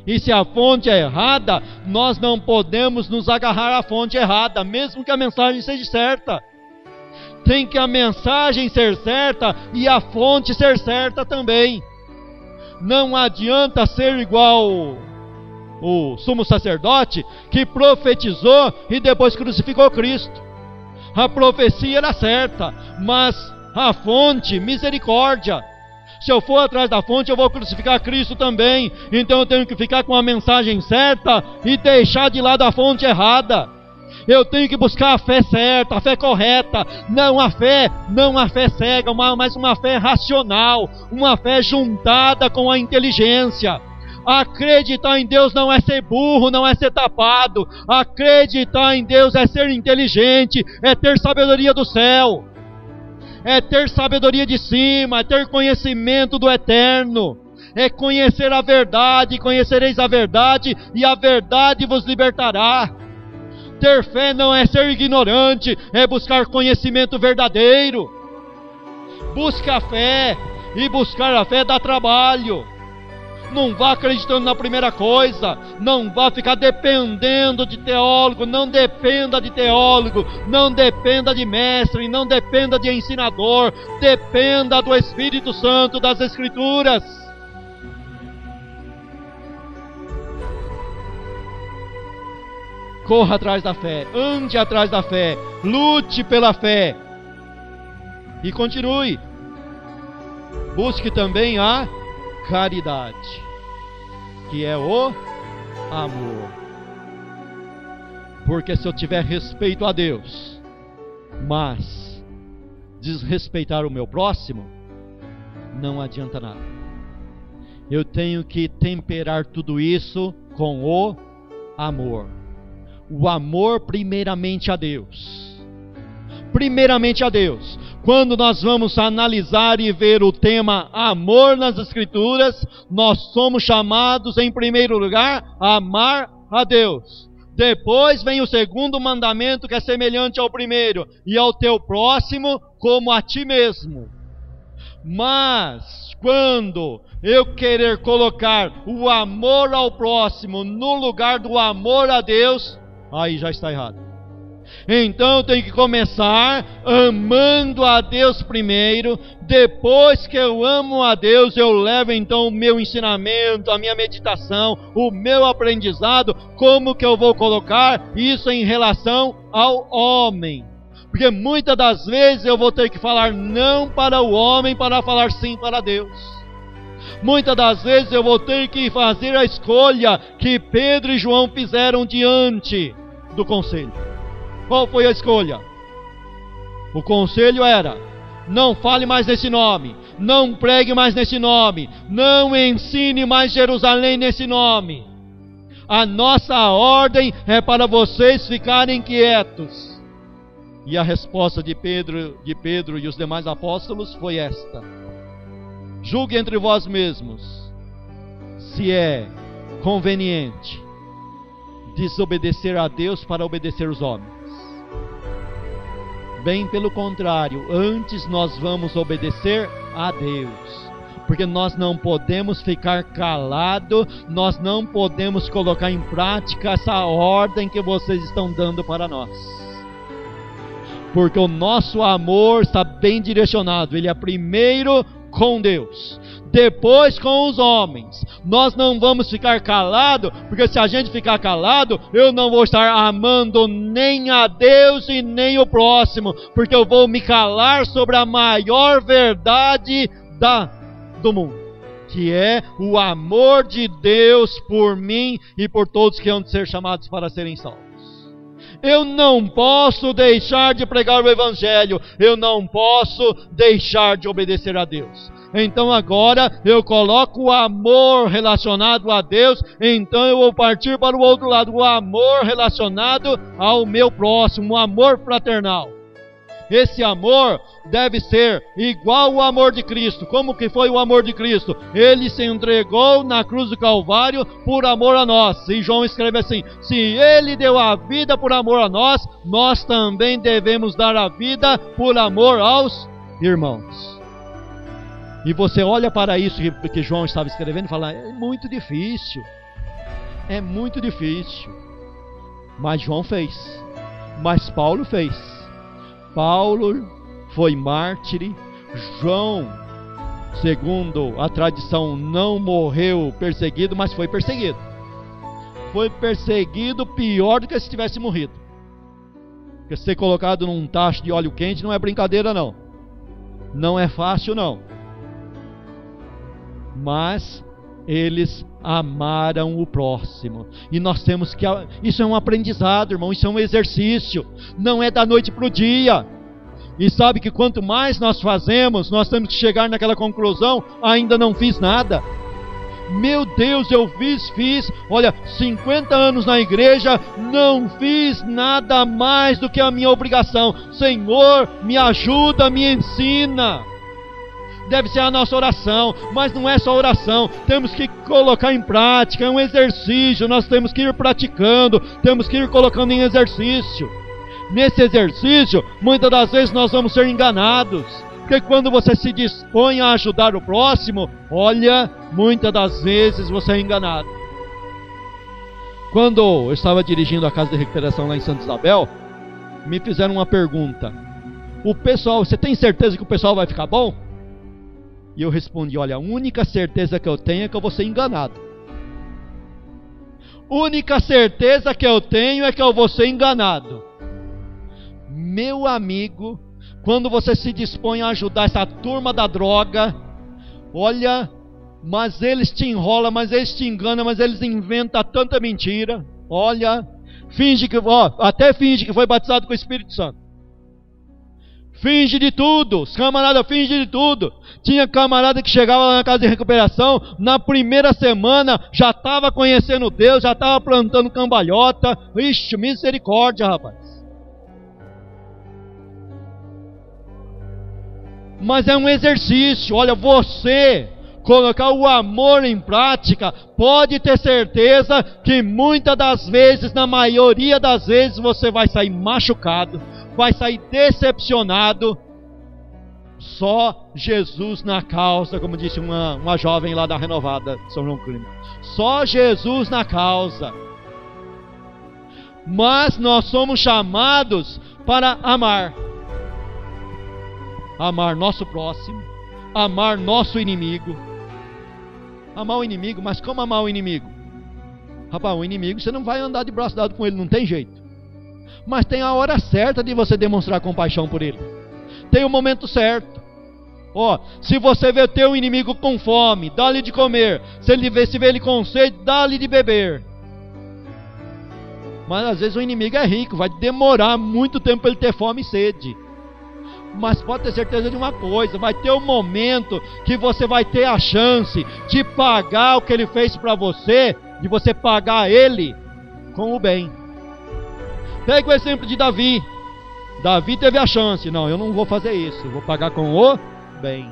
E se a fonte é errada, nós não podemos nos agarrar à fonte errada, mesmo que a mensagem seja certa. Tem que a mensagem ser certa e a fonte ser certa também. Não adianta ser igual o sumo sacerdote que profetizou e depois crucificou Cristo. A profecia era certa, mas a fonte, misericórdia. Se eu for atrás da fonte, eu vou crucificar Cristo também. Então eu tenho que ficar com a mensagem certa e deixar de lado a fonte errada. Eu tenho que buscar a fé certa, a fé correta, não a fé cega, mas uma fé racional, uma fé juntada com a inteligência. Acreditar em Deus não é ser burro, não é ser tapado. Acreditar em Deus é ser inteligente, é ter sabedoria do céu, é ter sabedoria de cima, é ter conhecimento do eterno, é conhecer a verdade, conhecereis a verdade e a verdade vos libertará. Ter fé não é ser ignorante, é buscar conhecimento verdadeiro. Busca a fé, e buscar a fé dá trabalho. Não vá acreditando na primeira coisa, não vá ficar dependendo de teólogo, não dependa de teólogo, não dependa de mestre, não dependa de ensinador, dependa do Espírito Santo, das Escrituras. corra atrás da fé, ande atrás da fé, lute pela fé. E continue. Busque também a caridade, que é o amor. Porque se eu tiver respeito a Deus, mas desrespeitar o meu próximo, não adianta nada. Eu tenho que temperar tudo isso com o amor. O amor primeiramente a Deus. Primeiramente a Deus. Quando nós vamos analisar e ver o tema amor nas Escrituras, nós somos chamados em primeiro lugar a amar a Deus. Depois vem o segundo mandamento, que é semelhante ao primeiro: e ao teu próximo como a ti mesmo. Mas quando eu querer colocar o amor ao próximo no lugar do amor a Deus, aí já está errado. Então eu tenho que começar amando a Deus primeiro. Depois que eu amo a Deus, eu levo então o meu ensinamento, a minha meditação, o meu aprendizado. Como que eu vou colocar isso em relação ao homem? Porque muitas das vezes eu vou ter que falar não para o homem para falar sim para Deus. Muitas das vezes eu vou ter que fazer a escolha que Pedro e João fizeram diante do conselho. Qual foi a escolha? O conselho era: não fale mais nesse nome, não pregue mais nesse nome, não ensine mais Jerusalém nesse nome. A nossa ordem é para vocês ficarem quietos. E a resposta de Pedro e os demais apóstolos foi esta: julgue entre vós mesmos se é conveniente desobedecer a Deus para obedecer os homens. Bem pelo contrário, antes nós vamos obedecer a Deus, porque nós não podemos ficar calados, nós não podemos colocar em prática essa ordem que vocês estão dando para nós, porque o nosso amor está bem direcionado. Ele é primeiro com Deus, depois com os homens. Nós não vamos ficar calados, porque se a gente ficar calado, eu não vou estar amando nem a Deus e nem o próximo, porque eu vou me calar sobre a maior verdade do mundo, que é o amor de Deus por mim e por todos que hão de ser chamados para serem salvos. Eu não posso deixar de pregar o Evangelho, eu não posso deixar de obedecer a Deus. Então agora eu coloco o amor relacionado a Deus, então eu vou partir para o outro lado, o amor relacionado ao meu próximo, o amor fraternal. Esse amor deve ser igual ao amor de Cristo. Como que foi o amor de Cristo? Ele se entregou na cruz do Calvário por amor a nós. E João escreve assim: se Ele deu a vida por amor a nós, nós também devemos dar a vida por amor aos irmãos. E você olha para isso que João estava escrevendo e fala: é muito difícil. É muito difícil. Mas João fez. Mas Paulo fez. Paulo foi mártir. João, segundo a tradição, não morreu perseguido, mas foi perseguido. Foi perseguido pior do que se tivesse morrido. Porque ser colocado num tacho de óleo quente não é brincadeira não. Não é fácil não. Mas eles amaram o próximo. E nós temos que... Isso é um aprendizado, irmão. Isso é um exercício. Não é da noite para o dia. E sabe que quanto mais nós fazemos, nós temos que chegar naquela conclusão: ainda não fiz nada. Meu Deus, eu fiz, olha, 50 anos na igreja, não fiz nada mais do que a minha obrigação. Senhor, me ajuda, me ensina. Deve ser a nossa oração, mas não é só oração, temos que colocar em prática, é um exercício, nós temos que ir praticando, temos que ir colocando em exercício. Nesse exercício, muitas das vezes nós vamos ser enganados, porque quando você se dispõe a ajudar o próximo, olha, muitas das vezes você é enganado. Quando eu estava dirigindo a casa de recuperação lá em Santa Isabel, me fizeram uma pergunta: o pessoal, você tem certeza que o pessoal vai ficar bom? E eu respondi: olha, a única certeza que eu tenho é que eu vou ser enganado. Única certeza que eu tenho é que eu vou ser enganado. Meu amigo, quando você se dispõe a ajudar essa turma da droga, olha, mas eles te enrolam, mas eles te enganam, mas eles inventam tanta mentira. Olha, até finge que foi batizado com o Espírito Santo. Finge de tudo, os camaradas fingem de tudo. Tinha camarada que chegava lá na casa de recuperação, na primeira semana já estava conhecendo Deus, já estava plantando cambalhota. Ixi, misericórdia, rapaz. Mas é um exercício. Olha, você colocar o amor em prática, pode ter certeza que muitas das vezes, na maioria das vezes, você vai sair machucado, vai sair decepcionado. Só Jesus na causa, como disse uma jovem lá da Renovada, São João Clínico. Só Jesus na causa. Mas nós somos chamados para amar. Amar nosso próximo, amar nosso inimigo. Amar o inimigo, mas como amar o inimigo? Rapaz, o inimigo você não vai andar de braço dado com ele, não tem jeito. Mas tem a hora certa de você demonstrar compaixão por ele. Tem o momento certo. Se você vê teu inimigo com fome, dá-lhe de comer. Se vê ele com sede, dá-lhe de beber. Mas às vezes o inimigo é rico, vai demorar muito tempo para ele ter fome e sede. Mas pode ter certeza de uma coisa, vai ter um momento que você vai ter a chance de pagar o que ele fez para você, de você pagar ele com o bem. Pega o exemplo de Davi. Davi teve a chance, não, eu não vou fazer isso, eu vou pagar com o bem.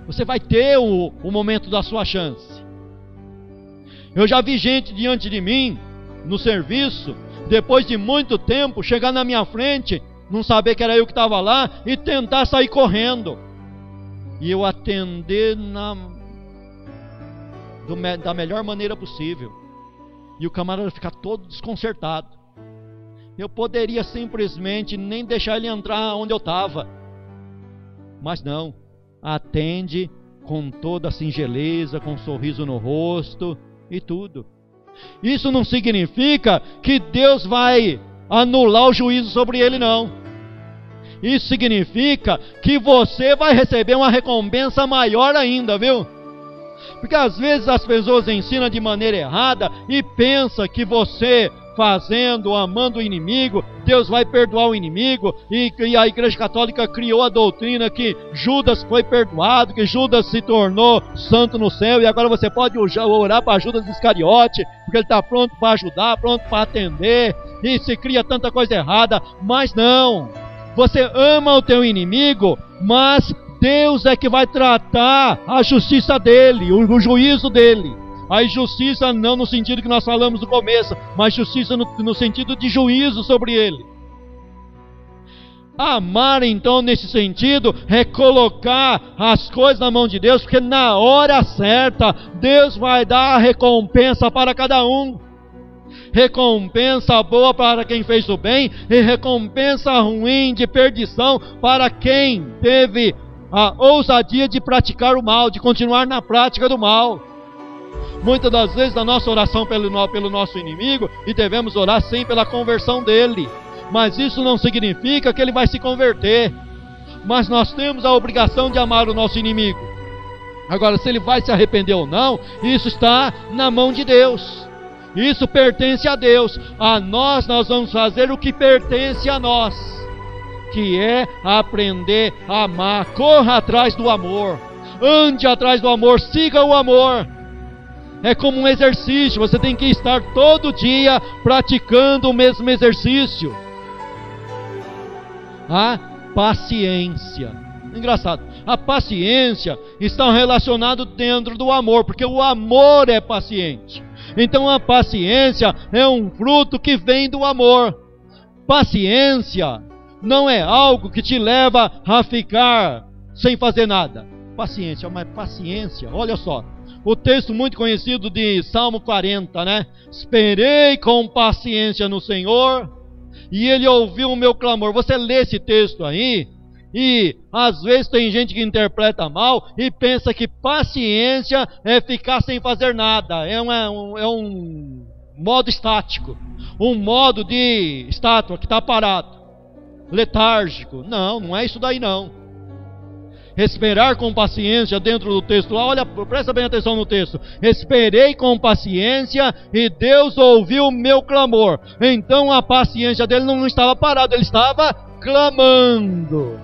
Você vai ter o momento da sua chance. Eu já vi gente diante de mim, no serviço, depois de muito tempo, chegar na minha frente, não saber que era eu que estava lá e tentar sair correndo. E eu atender da melhor maneira possível. E o camarada ficar todo desconcertado. Eu poderia simplesmente nem deixar ele entrar onde eu estava. Mas não. Atende com toda a singeleza, com um sorriso no rosto e tudo. Isso não significa que Deus vai anular o juízo sobre ele, não. Isso significa que você vai receber uma recompensa maior ainda, viu? Porque às vezes as pessoas ensinam de maneira errada e pensam que você fazendo, amando o inimigo, Deus vai perdoar o inimigo, e a Igreja Católica criou a doutrina que Judas foi perdoado, que Judas se tornou santo no céu, e agora você pode orar para Judas Iscariote, porque ele está pronto para ajudar, pronto para atender, e se cria tanta coisa errada. Mas não, você ama o teu inimigo, mas Deus é que vai tratar a justiça dele, o juízo dele. A injustiça não no sentido que nós falamos no começo, mas justiça no sentido de juízo sobre ele. Amar então nesse sentido é colocar as coisas na mão de Deus, porque na hora certa Deus vai dar a recompensa para cada um. Recompensa boa para quem fez o bem e recompensa ruim de perdição para quem teve a ousadia de praticar o mal, de continuar na prática do mal. Muitas das vezes a nossa oração pelo nosso inimigo, e devemos orar sim pela conversão dele, mas isso não significa que ele vai se converter. Mas nós temos a obrigação de amar o nosso inimigo. Agora, se ele vai se arrepender ou não, isso está na mão de Deus. Isso pertence a Deus. A nós vamos fazer o que pertence a nós, que é aprender a amar. Corra atrás do amor, ande atrás do amor, siga o amor. É como um exercício, você tem que estar todo dia praticando o mesmo exercício. A paciência. Engraçado, a paciência está relacionada dentro do amor, porque o amor é paciente. Então a paciência é um fruto que vem do amor. Paciência não é algo que te leva a ficar sem fazer nada. Paciência, mas paciência, olha só. O texto muito conhecido de Salmo 40, né? Esperei com paciência no Senhor, e Ele ouviu o meu clamor. Você lê esse texto aí, E às vezes tem gente que interpreta mal e pensa que paciência é ficar sem fazer nada. É um modo estático, um modo de estátua que está parado, letárgico. Não, não é isso daí não. Esperar com paciência dentro do texto, olha, presta bem atenção no texto. Esperei com paciência e Deus ouviu o meu clamor. Então a paciência dele não estava parada, ele estava clamando.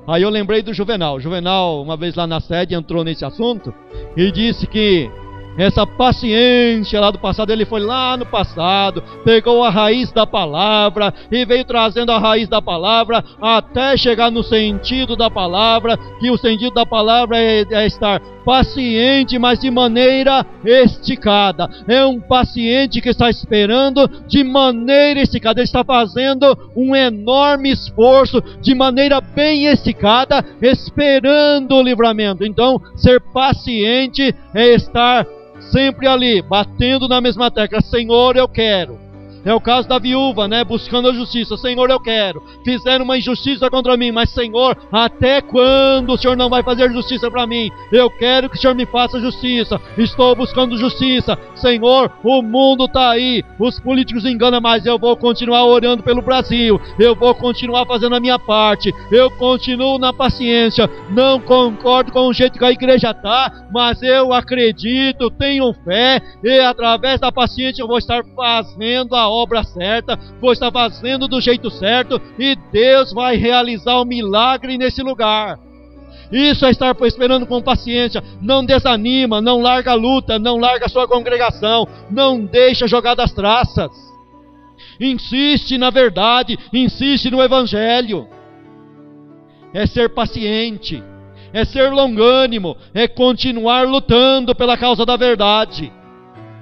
Aí eu lembrei do Juvenal. Juvenal, uma vez lá na sede, entrou nesse assunto e disse que essa paciência lá do passado, ele foi lá no passado, pegou a raiz da palavra e veio trazendo a raiz da palavra até chegar no sentido da palavra, que o sentido da palavra é estar paciente, mas de maneira esticada. É um paciente que está esperando de maneira esticada. Ele está fazendo um enorme esforço de maneira bem esticada, esperando o livramento. Então, ser paciente é estar sempre ali, batendo na mesma tecla. Senhor, eu quero. É o caso da viúva, né? Buscando a justiça. Senhor, eu quero. Fizeram uma injustiça contra mim, mas Senhor, até quando o Senhor não vai fazer justiça para mim? Eu quero que o Senhor me faça justiça. Estou buscando justiça. Senhor, o mundo está aí. Os políticos enganam, mas eu vou continuar orando pelo Brasil. Eu vou continuar fazendo a minha parte. Eu continuo na paciência. Não concordo com o jeito que a igreja está, mas eu acredito, tenho fé, e através da paciência eu vou estar fazendo a obra certa, vou estar fazendo do jeito certo, e Deus vai realizar o milagre nesse lugar. Isso é estar esperando com paciência. Não desanima, não larga a luta, não larga a sua congregação, não deixa jogar das traças. Insiste na verdade, insiste no evangelho. É ser paciente, é ser longânimo, é continuar lutando pela causa da verdade,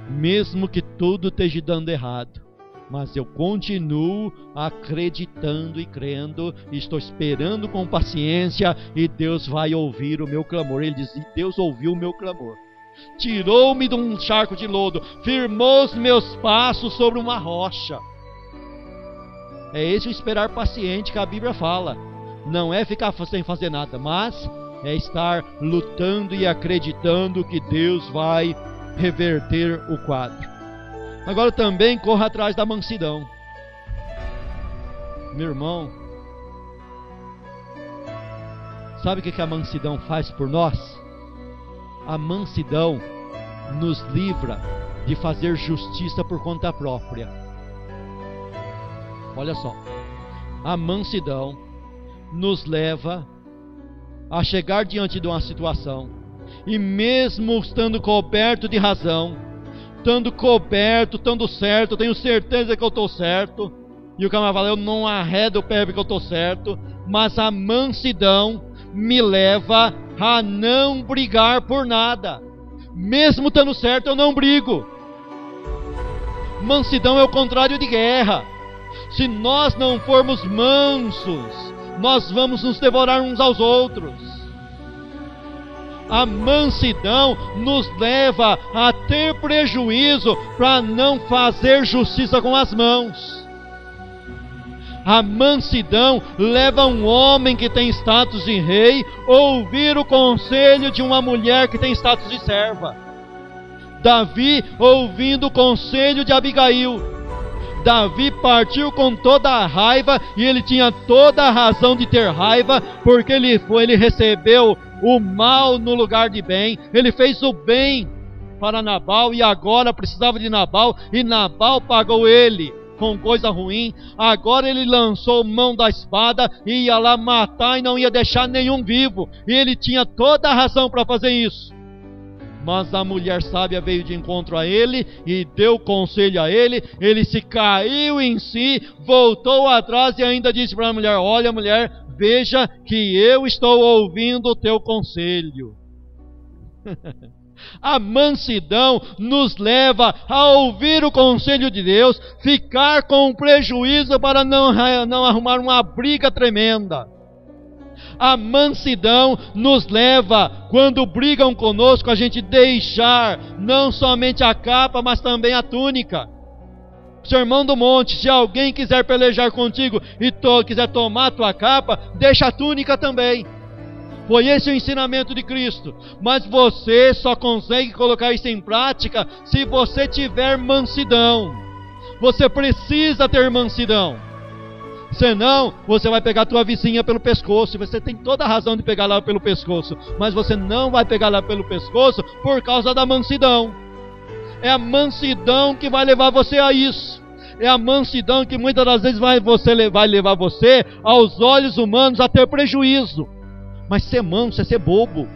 mesmo que tudo esteja dando errado. Mas eu continuo acreditando e crendo, e estou esperando com paciência, e Deus vai ouvir o meu clamor. Ele diz: Deus ouviu o meu clamor, tirou-me de um charco de lodo, firmou os meus passos sobre uma rocha. É esse o esperar paciente que a Bíblia fala. Não é ficar sem fazer nada, mas é estar lutando e acreditando que Deus vai reverter o quadro. Agora também corra atrás da mansidão. Meu irmão, sabe o que a mansidão faz por nós? A mansidão nos livra de fazer justiça por conta própria. Olha só, a mansidão nos leva a chegar diante de uma situação, e mesmo estando coberto de razão, estando coberto, estando certo, tenho certeza que eu estou certo, e o camarada fala: eu não arredo o pé porque eu estou certo, mas a mansidão me leva a não brigar por nada. Mesmo estando certo, eu não brigo. Mansidão é o contrário de guerra. Se nós não formos mansos, nós vamos nos devorar uns aos outros. A mansidão nos leva a ter prejuízo para não fazer justiça com as mãos. A mansidão leva um homem que tem status de rei a ouvir o conselho de uma mulher que tem status de serva. Davi ouvindo o conselho de Abigail. Davi partiu com toda a raiva, e ele tinha toda a razão de ter raiva, porque ele recebeu o mal no lugar de bem. Ele fez o bem para Nabal e agora precisava de Nabal, e Nabal pagou ele com coisa ruim. Agora ele lançou mão da espada e ia lá matar e não ia deixar nenhum vivo, e ele tinha toda a razão para fazer isso. Mas a mulher sábia veio de encontro a ele e deu conselho a ele. Ele se caiu em si, voltou atrás e ainda disse para a mulher: olha, mulher, veja que eu estou ouvindo o teu conselho. A mansidão nos leva a ouvir o conselho de Deus, ficar com prejuízo para não arrumar uma briga tremenda. A mansidão nos leva, quando brigam conosco, a gente deixar não somente a capa, mas também a túnica. Sermão do Monte: se alguém quiser pelejar contigo e quiser tomar a tua capa, deixa a túnica também. Foi esse o ensinamento de Cristo. Mas você só consegue colocar isso em prática se você tiver mansidão. Você precisa ter mansidão. Senão, você vai pegar a tua vizinha pelo pescoço. Você tem toda a razão de pegar lá pelo pescoço, mas você não vai pegar lá pelo pescoço por causa da mansidão. É a mansidão que vai levar você a isso. É a mansidão que muitas das vezes vai levar você, aos olhos humanos, a ter prejuízo. Mas ser manso é ser bobo,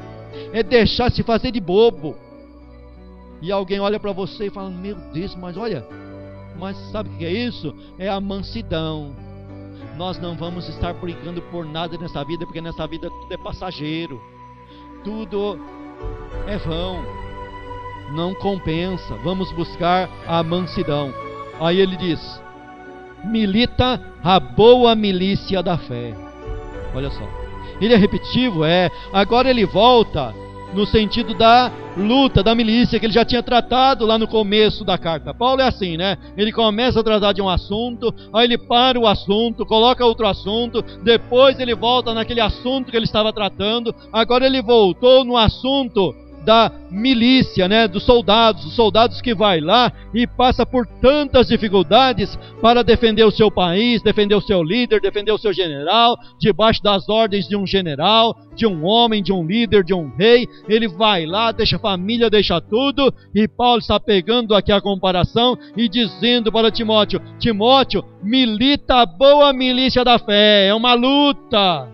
é deixar se fazer de bobo. E alguém olha para você e fala: meu Deus, mas sabe o que é isso? É a mansidão. Nós não vamos estar brigando por nada nessa vida, porque nessa vida tudo é passageiro, tudo é vão, não compensa. Vamos buscar a mansidão. Aí ele diz: milita a boa milícia da fé. Olha só, ele é repetitivo, agora ele volta no sentido da luta, da milícia, que ele já tinha tratado lá no começo da carta. Paulo é assim, né? Ele começa a tratar de um assunto, aí ele para o assunto, coloca outro assunto, depois ele volta naquele assunto que ele estava tratando. Agora ele voltou no assunto da milícia, né? Dos soldados que vai lá e passa por tantas dificuldades para defender o seu país, defender o seu líder, defender o seu general, debaixo das ordens de um general, de um homem, de um líder, de um rei. Ele vai lá, deixa a família, deixa tudo, e Paulo está pegando aqui a comparação e dizendo para Timóteo: Timóteo, milita a boa milícia da fé. É uma luta.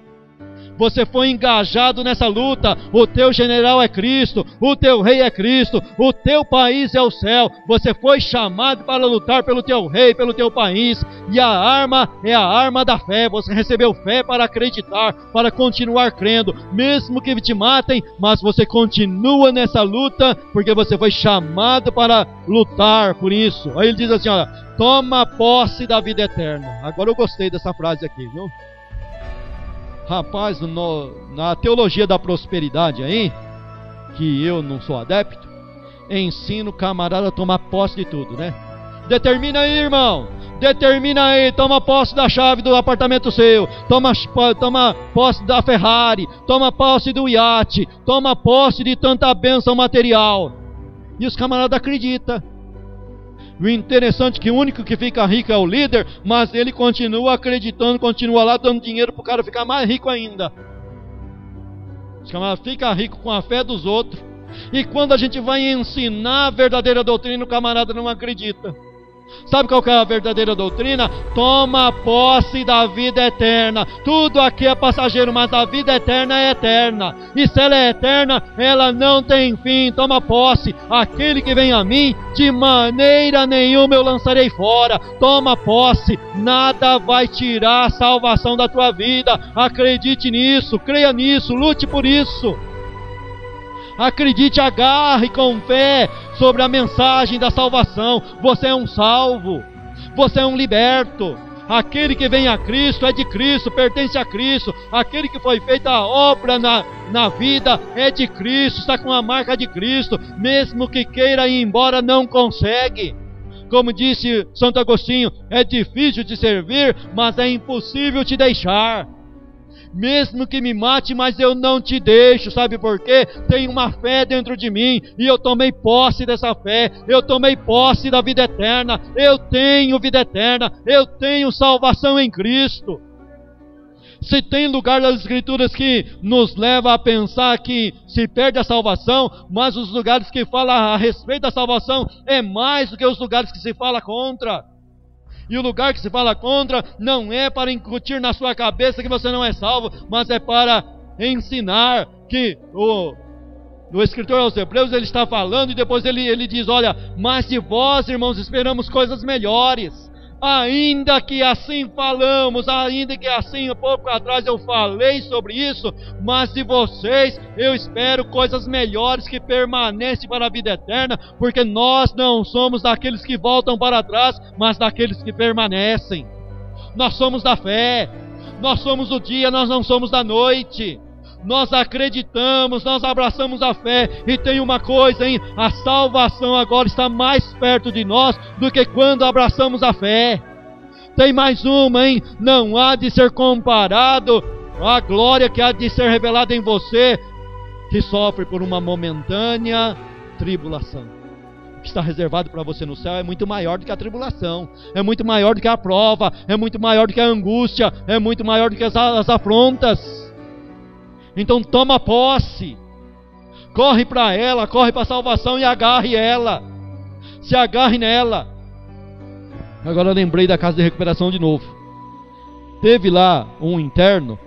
Você foi engajado nessa luta. O teu general é Cristo, o teu rei é Cristo, o teu país é o céu. Você foi chamado para lutar pelo teu rei, pelo teu país. E a arma é a arma da fé. Você recebeu fé para acreditar, para continuar crendo, mesmo que te matem, mas você continua nessa luta, porque você foi chamado para lutar por isso. Aí ele diz assim: olha, toma posse da vida eterna. Agora eu gostei dessa frase aqui, viu? Rapaz, na teologia da prosperidade aí, que eu não sou adepto, ensina o camarada a tomar posse de tudo, né? Determina aí, irmão, determina aí, toma posse da chave do apartamento seu, toma posse da Ferrari, toma posse do iate, toma posse de tanta bênção material. E os camaradas acreditam. O interessante é que o único que fica rico é o líder, mas ele continua acreditando, continua lá dando dinheiro para o cara ficar mais rico ainda. Os camaradas ficam ricos com a fé dos outros, e quando a gente vai ensinar a verdadeira doutrina, o camarada não acredita. Sabe qual que é a verdadeira doutrina? Toma posse da vida eterna. Tudo aqui é passageiro, mas a vida eterna é eterna. E se ela é eterna, ela não tem fim. Toma posse. Aquele que vem a mim, de maneira nenhuma eu lançarei fora. Toma posse. Nada vai tirar a salvação da tua vida. Acredite nisso, creia nisso, lute por isso. Acredite, agarre com fé sobre a mensagem da salvação. Você é um salvo, você é um liberto. Aquele que vem a Cristo é de Cristo, pertence a Cristo. Aquele que foi feita a obra na vida é de Cristo, está com a marca de Cristo. Mesmo que queira ir embora, não consegue. Como disse Santo Agostinho, é difícil te servir, mas é impossível te deixar. Mesmo que me mate, mas eu não te deixo. Sabe por quê? Tem uma fé dentro de mim, e eu tomei posse dessa fé. Eu tomei posse da vida eterna. Eu tenho vida eterna. Eu tenho salvação em Cristo. Se tem lugar das Escrituras que nos leva a pensar que se perde a salvação, mas os lugares que falam a respeito da salvação é mais do que os lugares que se fala contra. E o lugar que se fala contra não é para incutir na sua cabeça que você não é salvo, mas é para ensinar que o escritor aos Hebreus, ele está falando, e depois ele diz: olha, mas de vós, irmãos, esperamos coisas melhores. Ainda que assim falamos, ainda que assim um pouco atrás eu falei sobre isso, mas de vocês eu espero coisas melhores que permanecem para a vida eterna, porque nós não somos daqueles que voltam para trás, mas daqueles que permanecem. Nós somos da fé, nós somos do dia, nós não somos da noite. nós acreditamos, nós abraçamos a fé. E tem uma coisa, hein? A salvação agora está mais perto de nós do que quando abraçamos a fé. Tem mais uma, hein? Não há de ser comparado a glória que há de ser revelada em você, que sofre por uma momentânea tribulação. O que está reservado para você no céu é muito maior do que a tribulação, é muito maior do que a prova, é muito maior do que a angústia, é muito maior do que as afrontas. Então toma posse, corre para ela, corre para a salvação e agarre ela, se agarre nela. Agora eu lembrei da casa de recuperação de novo. Teve lá um interno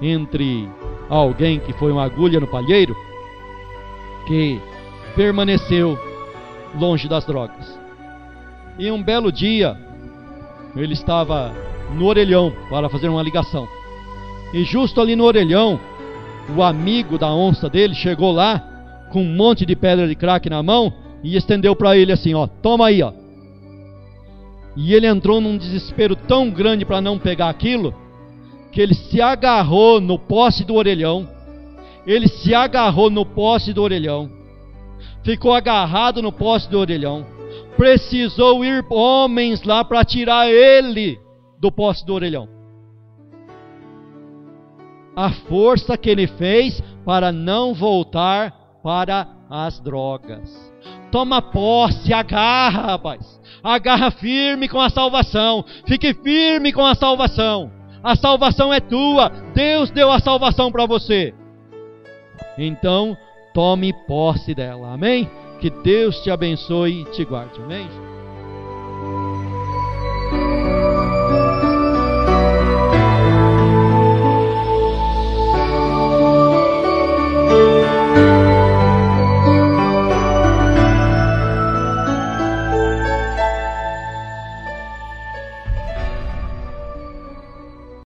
entre alguém que foi uma agulha no palheiro, que permaneceu longe das drogas. E um belo dia, ele estava no orelhão para fazer uma ligação. E justo ali no orelhão, o amigo da onça dele chegou lá com um monte de pedra de crack na mão e estendeu para ele assim, ó, toma aí, ó. E ele entrou num desespero tão grande para não pegar aquilo, que ele se agarrou no poste do orelhão. Ele se agarrou no poste do orelhão, ficou agarrado no poste do orelhão. Precisou ir homens lá para tirar ele do poste do orelhão. A força que ele fez para não voltar para as drogas. Toma posse, agarra, rapaz. Agarra firme com a salvação. Fique firme com a salvação. A salvação é tua. Deus deu a salvação para você. Então, tome posse dela. Amém? Que Deus te abençoe e te guarde. Amém?